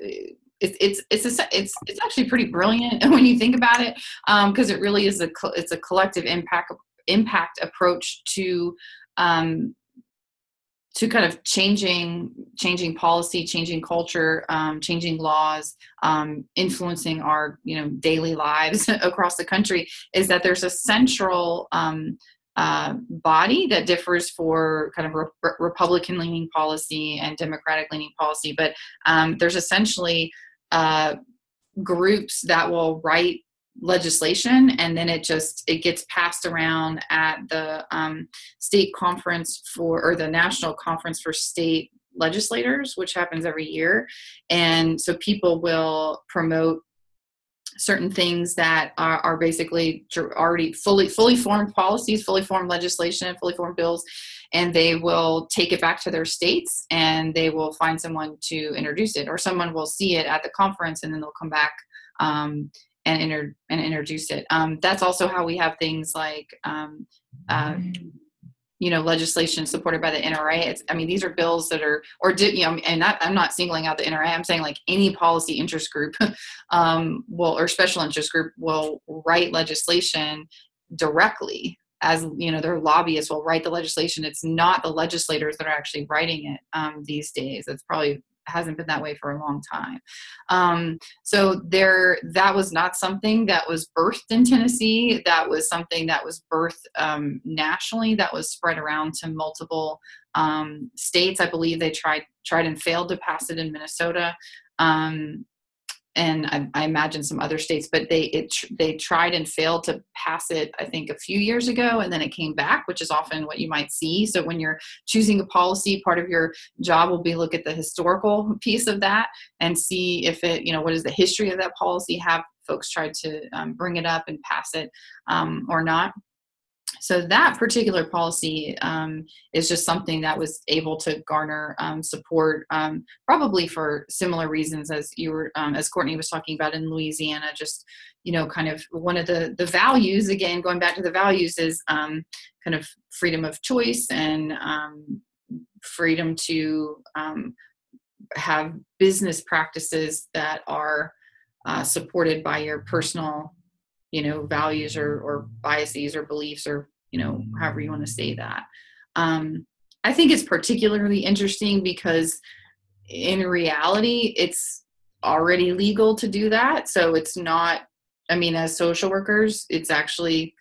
it's actually pretty brilliant when you think about it, because it really is it's a collective impact approach to kind of changing policy, changing culture, changing laws, influencing our daily lives across the country. Is that there's a central body that differs for kind of Republican leaning policy and Democratic leaning policy, but there's essentially groups that will write legislation, and then it gets passed around at the state conference or the national conference for state legislators, which happens every year. And so people will promote certain things that are basically already fully formed policies, fully formed legislation, fully formed bills, and they will take it back to their states, and they will find someone to introduce it, or someone will see it at the conference, and then they'll come back and introduce it. That's also how we have things like, legislation supported by the NRA. These are bills that are, and I'm not singling out the NRA. I'm saying like any policy interest group, or special interest group will write legislation directly. As their lobbyists will write the legislation. It's not the legislators that are actually writing it these days. It's probably hasn't been that way for a long time. So that was not something that was birthed in Tennessee. That was something that was birthed nationally, that was spread around to multiple states. I believe they tried and failed to pass it in Minnesota. And I imagine some other states, but they tried and failed to pass it, I think, a few years ago, and then it came back, which is often what you might see. So when you're choosing a policy, part of your job will be look at the historical piece of that and see if it, what is the history of that policy? Have folks tried to bring it up and pass it or not? So that particular policy is just something that was able to garner support, probably for similar reasons as as Courtney was talking about in Louisiana. Just kind of one of the values, again going back to the values, is kind of freedom of choice and freedom to have business practices that are supported by your personal values or biases or beliefs, or, however you want to say that. I think it's particularly interesting because in reality, it's already legal to do that. So it's not, as social workers, it's actually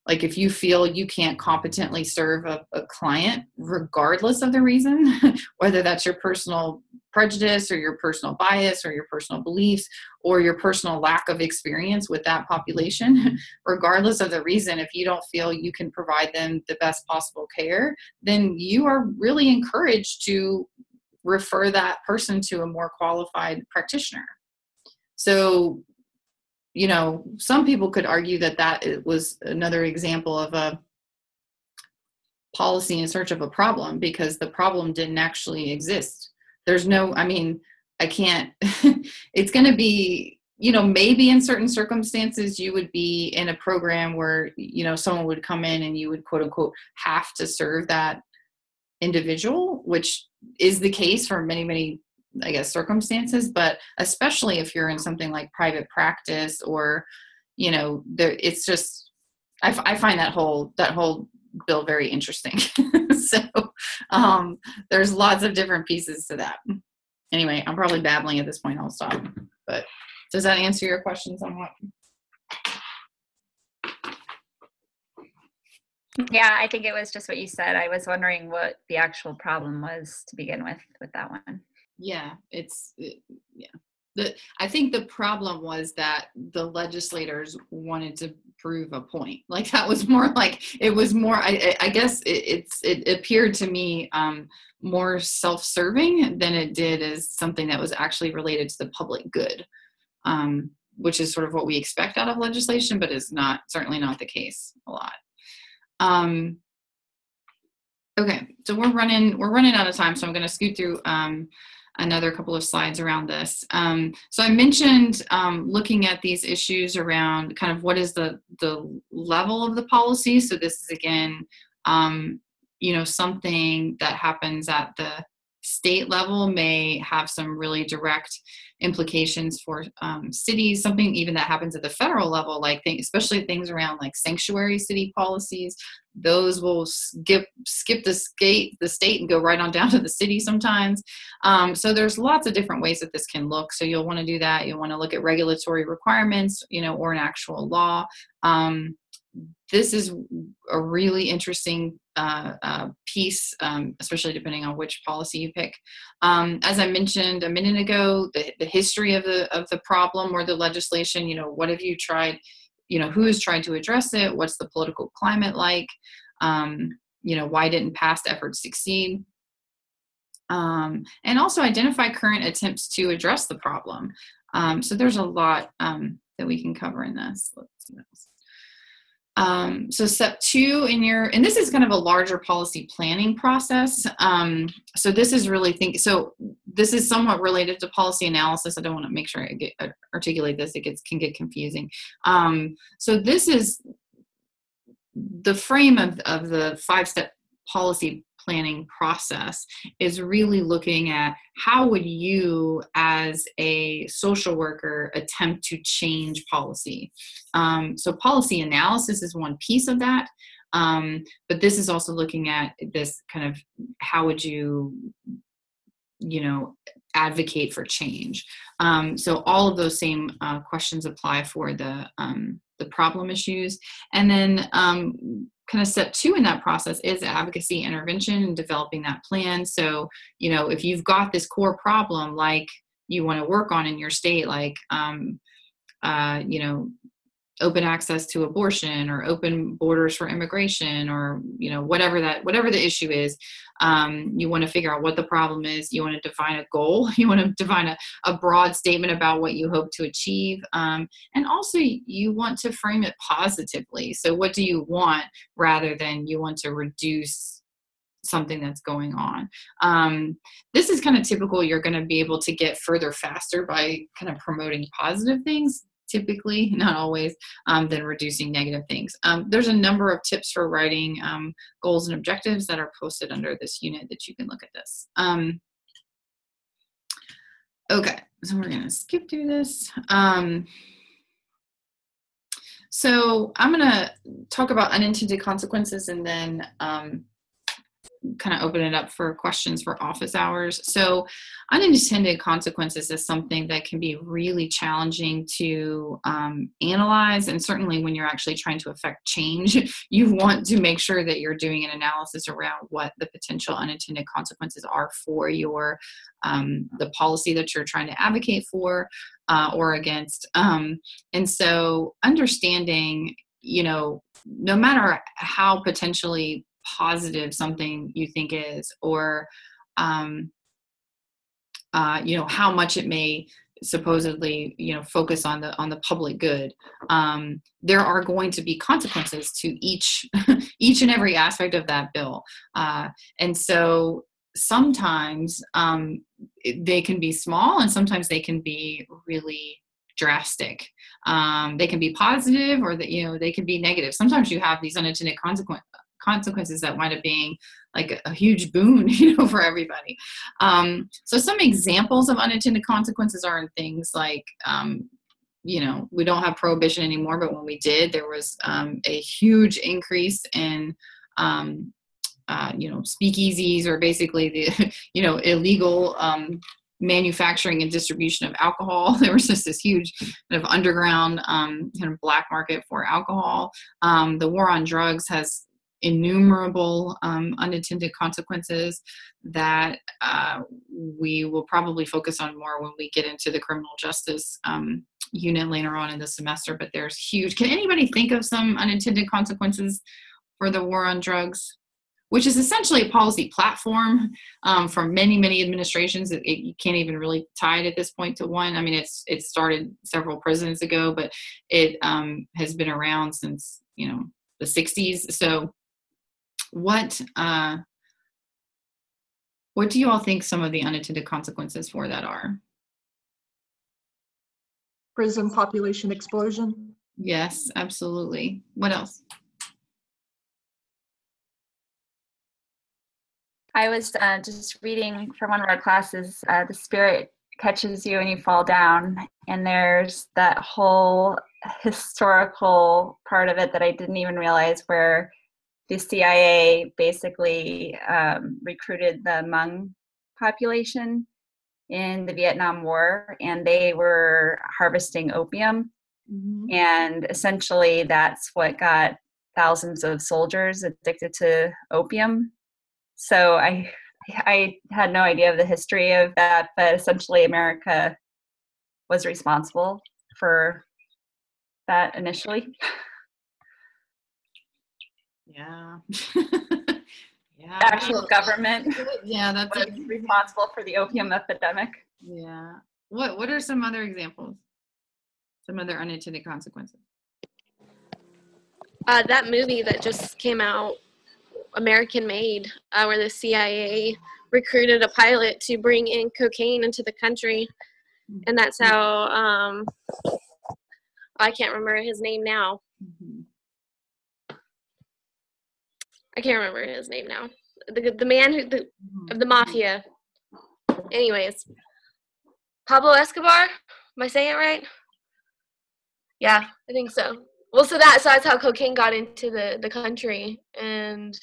like, if you feel you can't competently serve a client, regardless of the reason, whether that's your personal prejudice or your personal bias or your personal beliefs or your personal lack of experience with that population, regardless of the reason, if you don't feel you can provide them the best possible care, then you are really encouraged to refer that person to a more qualified practitioner. So, some people could argue that it was another example of a policy in search of a problem, because the problem didn't actually exist. There's no, I can't, it's going to be, maybe in certain circumstances you would be in a program where, someone would come in and you would quote unquote have to serve that individual, which is the case for many, many, I guess, circumstances, but especially if you're in something like private practice or, it's just, I find that whole bill very interesting. So there's lots of different pieces to that. Anyway, I'm probably babbling at this point. I'll stop. But does that answer your question somewhat? Yeah, I think it was just what you said. I was wondering what the actual problem was to begin with that one. Yeah, I think the problem was that the legislators wanted to prove a point. Like, that was more like, it was more, I guess it appeared to me more self-serving than it did as something that was actually related to the public good, which is sort of what we expect out of legislation, but is certainly not the case a lot. Okay, so we're running out of time, so I'm going to scoot through another couple of slides around this. So I mentioned looking at these issues around kind of what is the level of the policy. So this is, again, something that happens at the state level may have some really direct implications for cities, something even that happens at the federal level, like especially things around like sanctuary city policies. Those will skip the state and go right on down to the city sometimes. So there's lots of different ways that this can look. So you'll want to do that. You'll want to look at regulatory requirements, or an actual law. This is a really interesting piece, especially depending on which policy you pick. As I mentioned a minute ago, the history of the problem or the legislation. What have you tried? Who has tried to address it? What's the political climate like? Why didn't past efforts succeed? And also identify current attempts to address the problem. So there's a lot that we can cover in this. Let's see what else. So step 2 and this is kind of a larger policy planning process. So this is really so this is somewhat related to policy analysis. I don't want to make sure I articulate this. It can get confusing. So this is the frame of the 5-step policy planning process is really looking at how would you as a social worker attempt to change policy. So policy analysis is one piece of that, but this is also looking at this kind of how would you advocate for change. So all of those same questions apply for the problem issues. And then kind of step 2 in that process is advocacy intervention and developing that plan. So, if you've got this core problem, like you want to work on in your state, like, open access to abortion or open borders for immigration or, whatever the issue is, you want to figure out what the problem is. You want to define a goal. You want to define a broad statement about what you hope to achieve. And also you want to frame it positively. So what do you want rather than you want to reduce something that's going on. This is kind of typical. You're going to be able to get further faster by kind of promoting positive things. Typically, not always, than reducing negative things. There's a number of tips for writing goals and objectives that are posted under this unit that you can look at this. Okay, so we're gonna skip through this. So I'm gonna talk about unintended consequences and then kind of open it up for questions for office hours. So unintended consequences is something that can be really challenging to analyze. And certainly when you're actually trying to affect change, you want to make sure that you're doing an analysis around what the potential unintended consequences are for your the policy that you're trying to advocate for or against. And so understanding, no matter how potentially positive something you think is, or how much it may supposedly focus on the public good, there are going to be consequences to each and every aspect of that bill, and so sometimes they can be small and sometimes they can be really drastic. They can be positive or they can be negative. Sometimes you have these unintended consequences that wind up being like a huge boon, for everybody. So some examples of unintended consequences are in things like, we don't have prohibition anymore, but when we did, there was a huge increase in, speakeasies, or basically the, illegal manufacturing and distribution of alcohol. There was just this huge kind of underground kind of black market for alcohol. The war on drugs has innumerable unintended consequences that we will probably focus on more when we get into the criminal justice unit later on in the semester, but there's huge. Can anybody think of some unintended consequences for the war on drugs, which is essentially a policy platform from many, many administrations? You can't even really tie it at this point to one. I mean, it started several presidents ago, but it has been around since, the 60s. So what do you all think some of the unintended consequences for that are? Prison population explosion. Yes, absolutely. What else? I was just reading from one of our classes, the Spirit catches you and you fall down. And there's that whole historical part of it that I didn't even realize, where the CIA basically recruited the Hmong population in the Vietnam War, and they were harvesting opium. Mm-hmm. And essentially that's what got thousands of soldiers addicted to opium. So I had no idea of the history of that, but essentially America was responsible for that initially. Yeah. Yeah. The actual government Yeah, that's was responsible for the opium epidemic. yeah. What are some other examples? Some other unintended consequences? That movie that just came out, American Made, where the CIA recruited a pilot to bring in cocaine into the country, and that's how I can't remember his name now. Mm-hmm. I can't remember his name now. The man who of the mafia. Anyways, Pablo Escobar. Am I saying it right? Yeah, I think so. Well, so that's how cocaine got into the country, and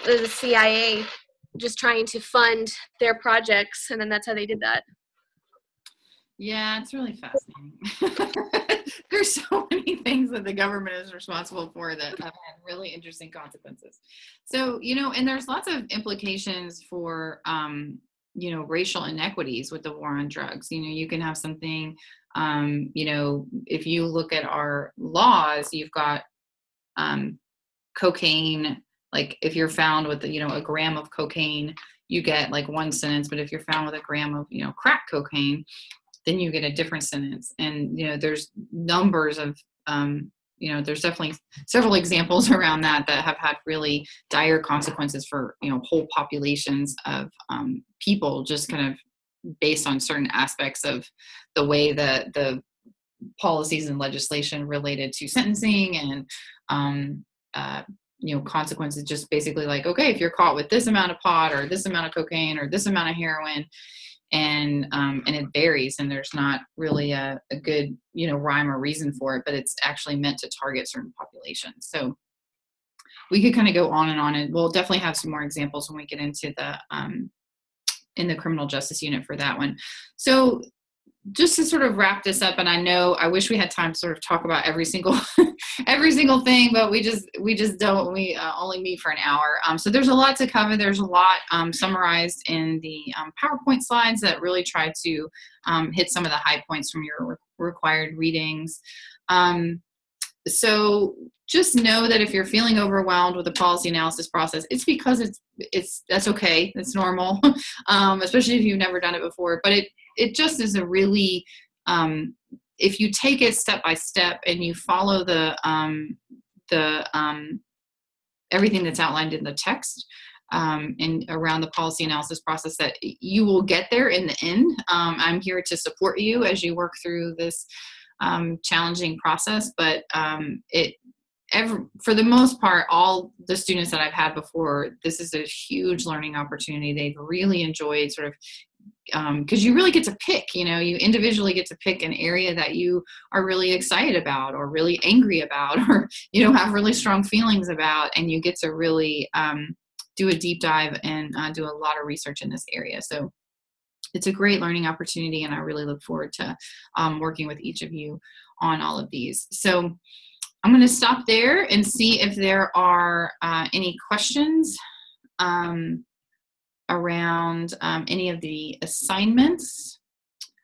the CIA just trying to fund their projects, and then that's how they did that. Yeah, it's really fascinating. There's so many things that the government is responsible for that have had really interesting consequences. So, and there's lots of implications for, racial inequities with the war on drugs. You can have something, if you look at our laws, you've got cocaine. Like if you're found with, a gram of cocaine, you get like 1 sentence. But if you're found with a gram of, crack cocaine, then you get a different sentence. And, there's numbers of, there's definitely several examples around that have had really dire consequences for, whole populations of people, just kind of based on certain aspects of the way that the policies and legislation related to sentencing and, consequences, just basically like, okay, if you're caught with this amount of pot or this amount of cocaine or this amount of heroin, and it varies, and there's not really a good, rhyme or reason for it, but it's actually meant to target certain populations. So we could kind of go on, and we'll definitely have some more examples when we get into the in the criminal justice unit for that one. So just to sort of wrap this up, and I wish we had time to sort of talk about every single thing, but we just don't. We only meet for an hour. So there's a lot to cover. There's a lot summarized in the PowerPoint slides that really try to hit some of the high points from your required readings. So just know that if you're feeling overwhelmed with the policy analysis process, it's because that's okay. It's normal, especially if you've never done it before. But it just is a really, if you take it step by step and you follow the everything that's outlined in the text and around the policy analysis process, that you will get there in the end. I'm here to support you as you work through this challenging process, but for the most part, all the students that I've had before, this is a huge learning opportunity. They've really enjoyed sort of, because you really get to pick, you individually get to pick an area that you are really excited about or really angry about or, have really strong feelings about, and you get to really do a deep dive and do a lot of research in this area. So it's a great learning opportunity, and I really look forward to working with each of you on all of these. So I'm going to stop there and see if there are any questions around any of the assignments.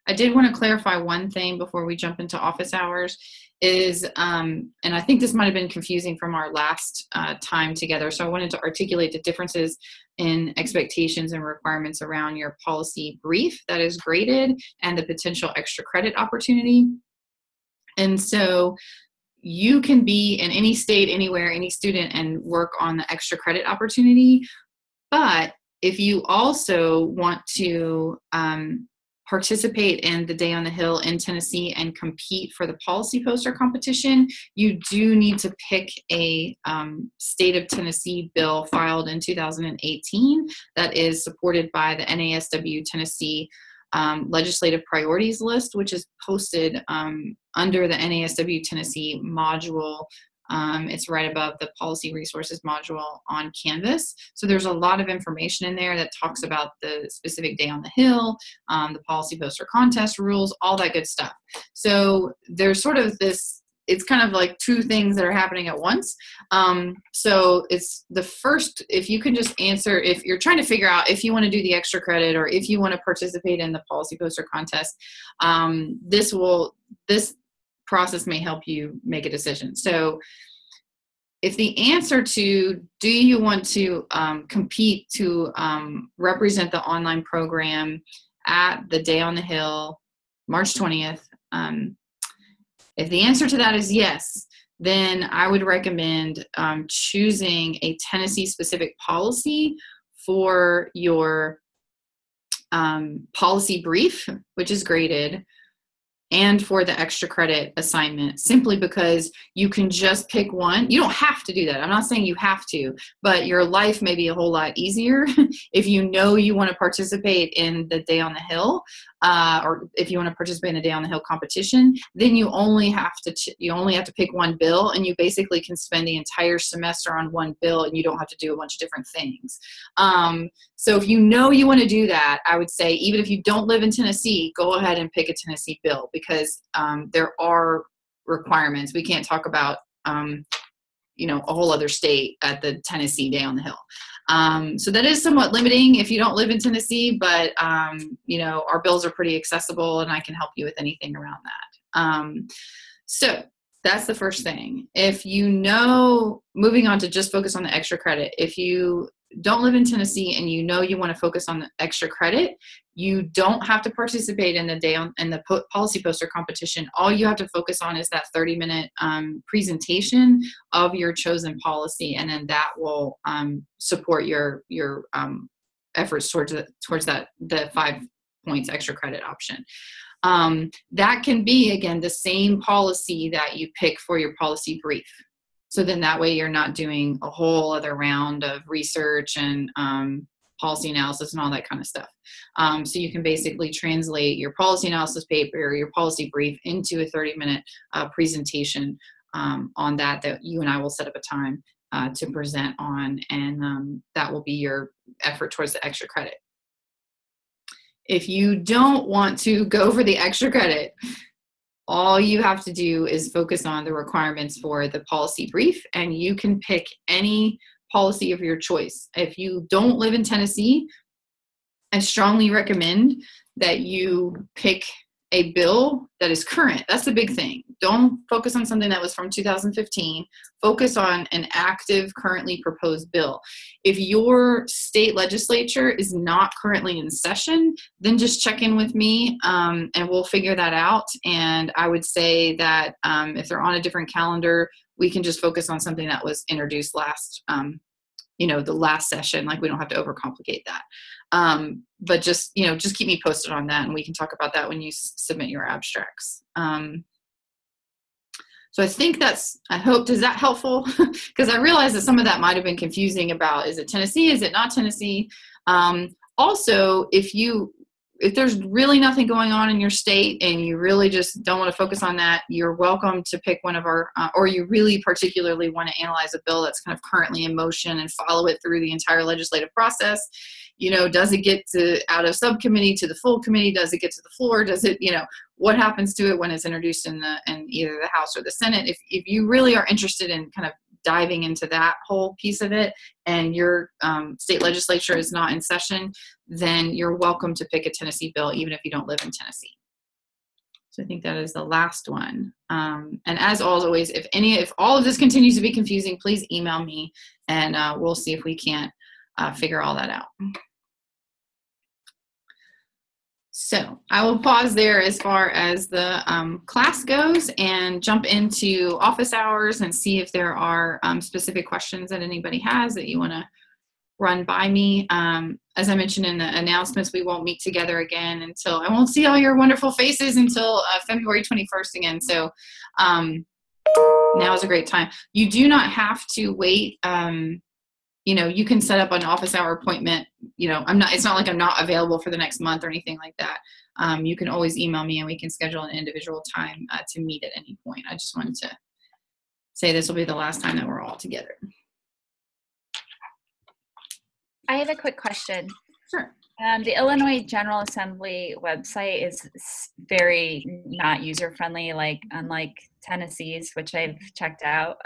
I did want to clarify one thing before we jump into office hours is, and I think this might have been confusing from our last time together, so I wanted to articulate the differences in expectations and requirements around your policy brief that is graded and the potential extra credit opportunity. And so you can be in any state, anywhere, any student, and work on the extra credit opportunity. But if you also want to participate in the Day on the Hill in Tennessee and compete for the policy poster competition, you do need to pick a state of Tennessee bill filed in 2018 that is supported by the NASW Tennessee legislative priorities list, which is posted under the NASW Tennessee module. It's right above the policy resources module on Canvas. So there's a lot of information in there that talks about the specific Day on the Hill, the policy poster contest rules, all that good stuff. So there's sort of this, it's kind of like two things that are happening at once. So it's the first, if you can just answer, if you're trying to figure out if you want to do the extra credit or if you want to participate in the policy poster contest, this process may help you make a decision. So if the answer to, do you want to compete to represent the online program at the Day on the Hill, March 20th, if the answer to that is yes, then I would recommend choosing a Tennessee specific policy for your policy brief, which is graded, and for the extra credit assignment, simply because you can just pick one. You don't have to do that. I'm not saying you have to, but your life may be a whole lot easier if you know you want to participate in the Day on the Hill, or if you want to participate in the Day on the Hill competition, then you only have to pick one bill, and you basically can spend the entire semester on one bill, and you don't have to do a bunch of different things. So if you know you want to do that, I would say, even if you don't live in Tennessee, go ahead and pick a Tennessee bill, because there are requirements. We can't talk about a whole other state at the Tennessee Day on the Hill. So that is somewhat limiting if you don't live in Tennessee, but our bills are pretty accessible, and I can help you with anything around that. So that's the first thing. If moving on to just focus on the extra credit, if you don't live in Tennessee and you know you want to focus on the extra credit, you don't have to participate in the policy poster competition. All you have to focus on is that 30-minute presentation of your chosen policy, and then that will support your efforts towards the 5 points extra credit option. That can be, again, the same policy that you pick for your policy brief. So then that way you're not doing a whole other round of research and policy analysis and all that kind of stuff. So you can basically translate your policy analysis paper or your policy brief into a 30-minute presentation on that you and I will set up a time to present on, and that will be your effort towards the extra credit. If you don't want to go for the extra credit, all you have to do is focus on the requirements for the policy brief, and you can pick any policy of your choice. If you don't live in Tennessee, I strongly recommend that you pick a bill that is current. That's the big thing. Don't focus on something that was from 2015. Focus on an active, currently proposed bill. If your state legislature is not currently in session, then just check in with me and we'll figure that out. And I would say that if they're on a different calendar, we can just focus on something that was introduced last, the last session. Like, we don't have to overcomplicate that. But just keep me posted on that, and we can talk about that when you submit your abstracts. So I think does that helpful? Because I realize that some of that might have been confusing about, is it Tennessee? Is it not Tennessee? Also, if there's really nothing going on in your state and you really just don't want to focus on that, you're welcome to pick one of our, or you really particularly want to analyze a bill that's kind of currently in motion and follow it through the entire legislative process. Does it get out of subcommittee to the full committee? Does it get to the floor? Does it, what happens to it when it's introduced in either the House or the Senate? If you really are interested in kind of diving into that whole piece of it, and your state legislature is not in session, then you're welcome to pick a Tennessee bill, even if you don't live in Tennessee. So I think that is the last one. And as always, if all of this continues to be confusing, please email me, and we'll see if we can't figure all that out. So I will pause there as far as the class goes, and jump into office hours and see if there are specific questions that anybody has that you want to run by me. As I mentioned in the announcements, we won't meet together again until, I won't see all your wonderful faces until February 21st again. So now is a great time. You do not have to wait. You know, you can set up an office hour appointment. You know, it's not like I'm not available for the next month or anything like that. You can always email me and we can schedule an individual time to meet at any point. I just wanted to say this will be the last time that we're all together. I have a quick question. Sure. The Illinois General Assembly website is very not user-friendly, unlike Tennessee's, which I've checked out.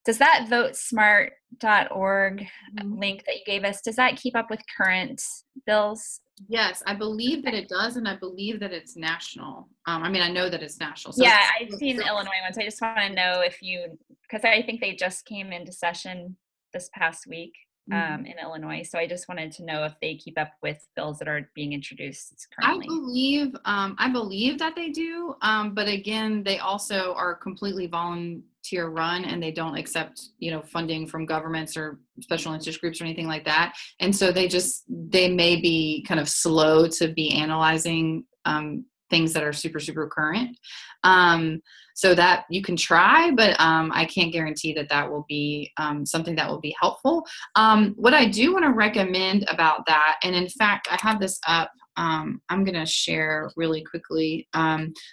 Does that votesmart.org link that you gave us, does that keep up with current bills? Yes, I believe that it does, and I believe that it's national. I mean, I know that it's national. So yeah, I've seen the Illinois ones. I just want to know if because I think they just came into session this past week in Illinois. So I just wanted to know if they keep up with bills that are being introduced currently. I believe that they do. But again, they also are completely volunteer run, and they don't accept, funding from governments or special interest groups or anything like that. And so they may be kind of slow to be analyzing things that are super, super current. So that you can try, but I can't guarantee that will be something that will be helpful. What I do want to recommend about that, and in fact, I have this up, I'm going to share really quickly.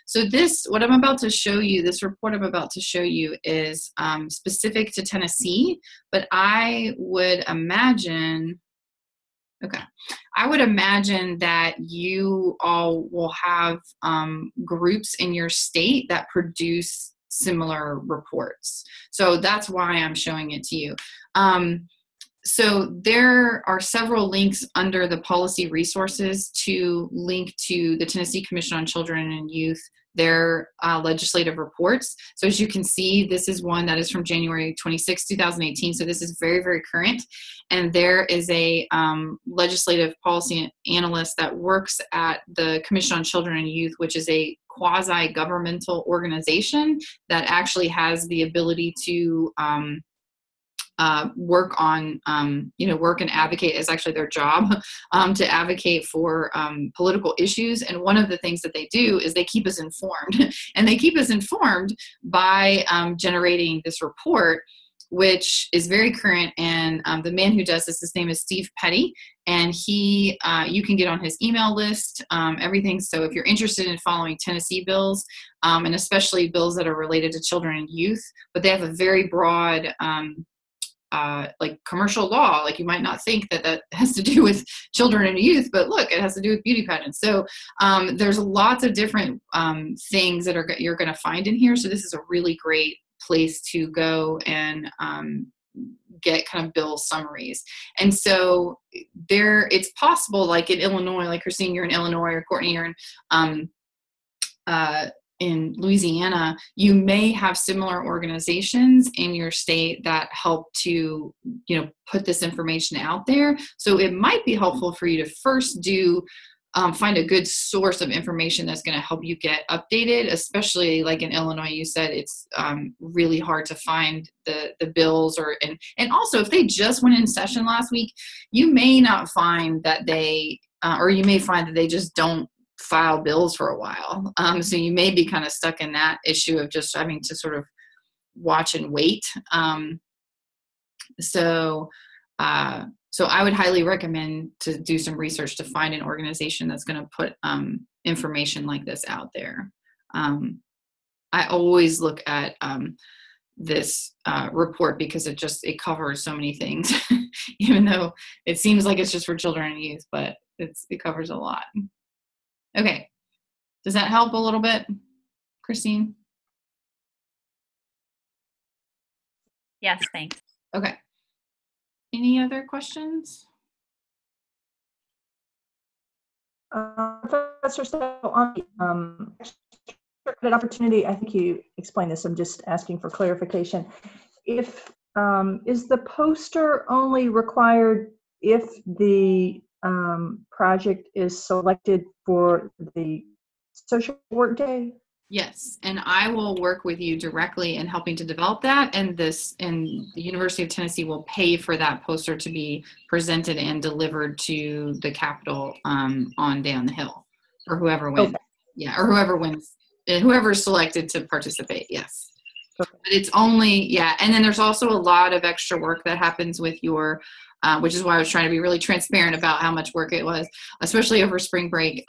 So what I'm about to show you, this report I'm about to show you is specific to Tennessee, but I would imagine that you all will have groups in your state that produce similar reports. So that's why I'm showing it to you. So there are several links under the policy resources to link to the Tennessee Commission on Children and Youth, their legislative reports. So as you can see, this is one that is from January 26, 2018. So this is very, very current. And there is a legislative policy analyst that works at the Commission on Children and Youth, which is a quasi-governmental organization that actually has the ability to work and advocate. Is actually their job to advocate for political issues. And one of the things that they do is they keep us informed, and they keep us informed by generating this report, which is very current. And the man who does this, his name is Steve Petty, and you can get on his email list, everything. So if you're interested in following Tennessee bills, and especially bills that are related to children and youth, but they have a very broad like commercial law, like you might not think that has to do with children and youth, but look, it has to do with beauty pageants. So there's lots of different things that you're going to find in here. So this is a really great place to go and get kind of bill summaries. And so it's possible, like in Illinois, like Christine, you're in Illinois, or Courtney, you're in Louisiana, you may have similar organizations in your state that help to, put this information out there. So it might be helpful for you to first find a good source of information that's going to help you get updated, especially like in Illinois, you said it's really hard to find the bills, and also if they just went in session last week, you may not find that or you may find that they just don't file bills for a while. So you may be kind of stuck in that issue of just having to sort of watch and wait. So I would highly recommend to do some research to find an organization that's going to put information like this out there. I always look at this report because it covers so many things, even though it seems like it's just for children and youth, but it covers a lot. Okay. Does that help a little bit, Christine? Yes, thanks. Okay. Any other questions? Professor Stowe, on the opportunity, I think you explained this. I'm just asking for clarification. Is the poster only required if the project is selected for the social work day? Yes, and I will work with you directly in helping to develop that, and the University of Tennessee will pay for that poster to be presented and delivered to the Capitol on Day on the Hill for whoever wins. Okay. Yeah, or whoever wins, whoever's selected to participate. Yes. Okay. But it's only, yeah, and then there's also a lot of extra work that happens with your, which is why I was trying to be really transparent about how much work it was, especially over spring break,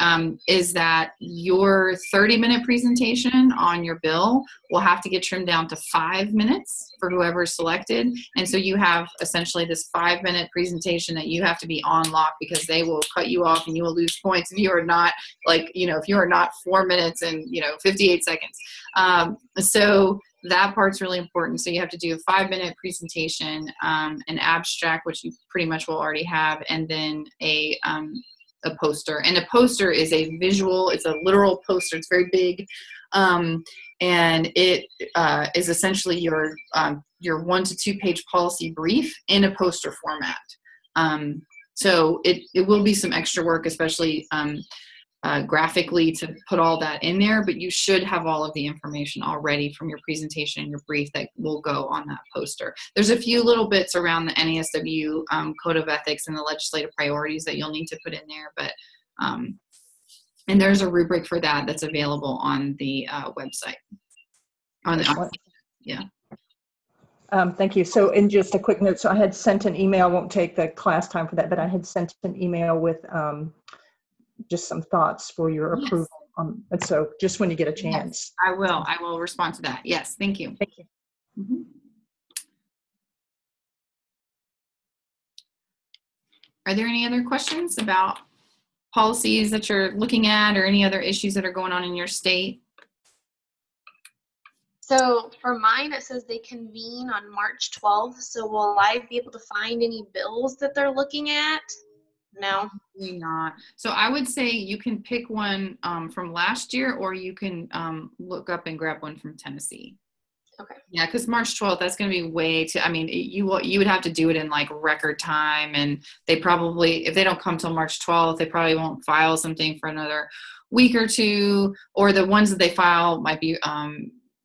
is that your 30-minute presentation on your bill will have to get trimmed down to 5 minutes for whoever is selected. And so you have essentially this 5-minute presentation that you have to be on lock, because they will cut you off and you will lose points if you are not, like, if you are not 4 minutes and 58 seconds. So that part's really important. So you have to do a 5-minute presentation, an abstract, which you pretty much will already have, and then a poster. And a poster is a visual, it's a literal poster. It's very big. And it is essentially your 1 to 2 page policy brief in a poster format. So it will be some extra work, especially graphically, to put all that in there, but you should have all of the information already from your presentation and your brief that will go on that poster. There's a few little bits around the NASW Code of Ethics and the legislative priorities that you'll need to put in there, but and there's a rubric for that that's available on the website. Yeah. Thank you. So, and just a quick note, so I had sent an email, won't take the class time for that, but I had sent an email with just some thoughts for your approval. And so just when you get a chance. Yes, I will respond to that. Yes, thank you. Thank you. Mm-hmm. Are there any other questions about policies that you're looking at, or any other issues that are going on in your state? So for mine, it says they convene on March 12th. So will I be able to find any bills that they're looking at? No. Probably not. So I would say you can pick one from last year, or you can look up and grab one from Tennessee. Okay. Yeah, because March 12th, that's going to be way too, you would have to do it in like record time, and they probably, if they don't come till March 12th, they probably won't file something for another week or two, or the ones that they file might be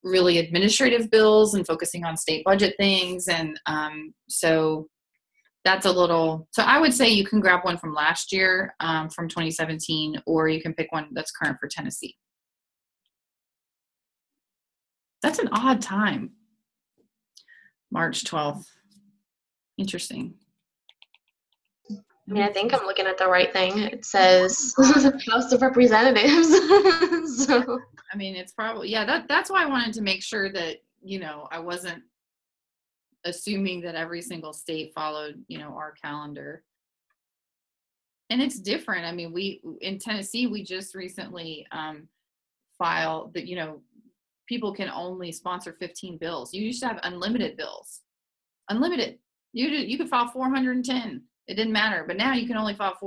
really administrative bills and focusing on state budget things. And so that's a little, so I would say you can grab one from last year, from 2017, or you can pick one that's current for Tennessee. That's an odd time. March 12th. Interesting. I think I'm looking at the right thing. It says House of Representatives. So it's probably, yeah, that's why I wanted to make sure that, I wasn't assuming that every single state followed, our calendar. And it's different. We, in Tennessee, we just recently filed that, people can only sponsor 15 bills. You used to have unlimited bills. Unlimited. You could file 410. It didn't matter. But now you can only file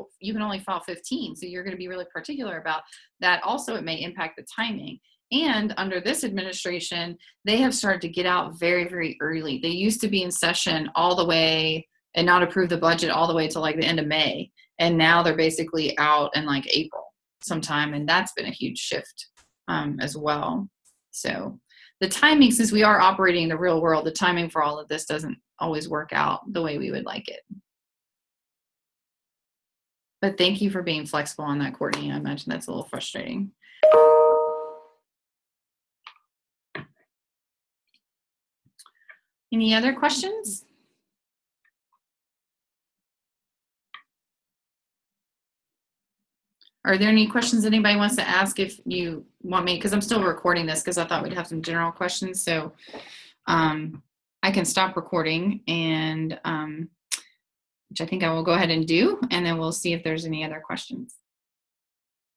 15. So you're going to be really particular about that. Also, it may impact the timing. And under this administration, they have started to get out very, very early. They used to be in session all the way and not approve the budget all the way to like the end of May. And now they're basically out in like April sometime. And that's been a huge shift as well. So the timing, since we are operating in the real world, the timing for all of this doesn't always work out the way we would like it. But thank you for being flexible on that, Courtney. I imagine that's a little frustrating. Any other questions? Are there any questions anybody wants to ask if you want me? Because I'm still recording this because I thought we'd have some general questions. So I can stop recording, and which I think I will go ahead and do, and then we'll see if there's any other questions.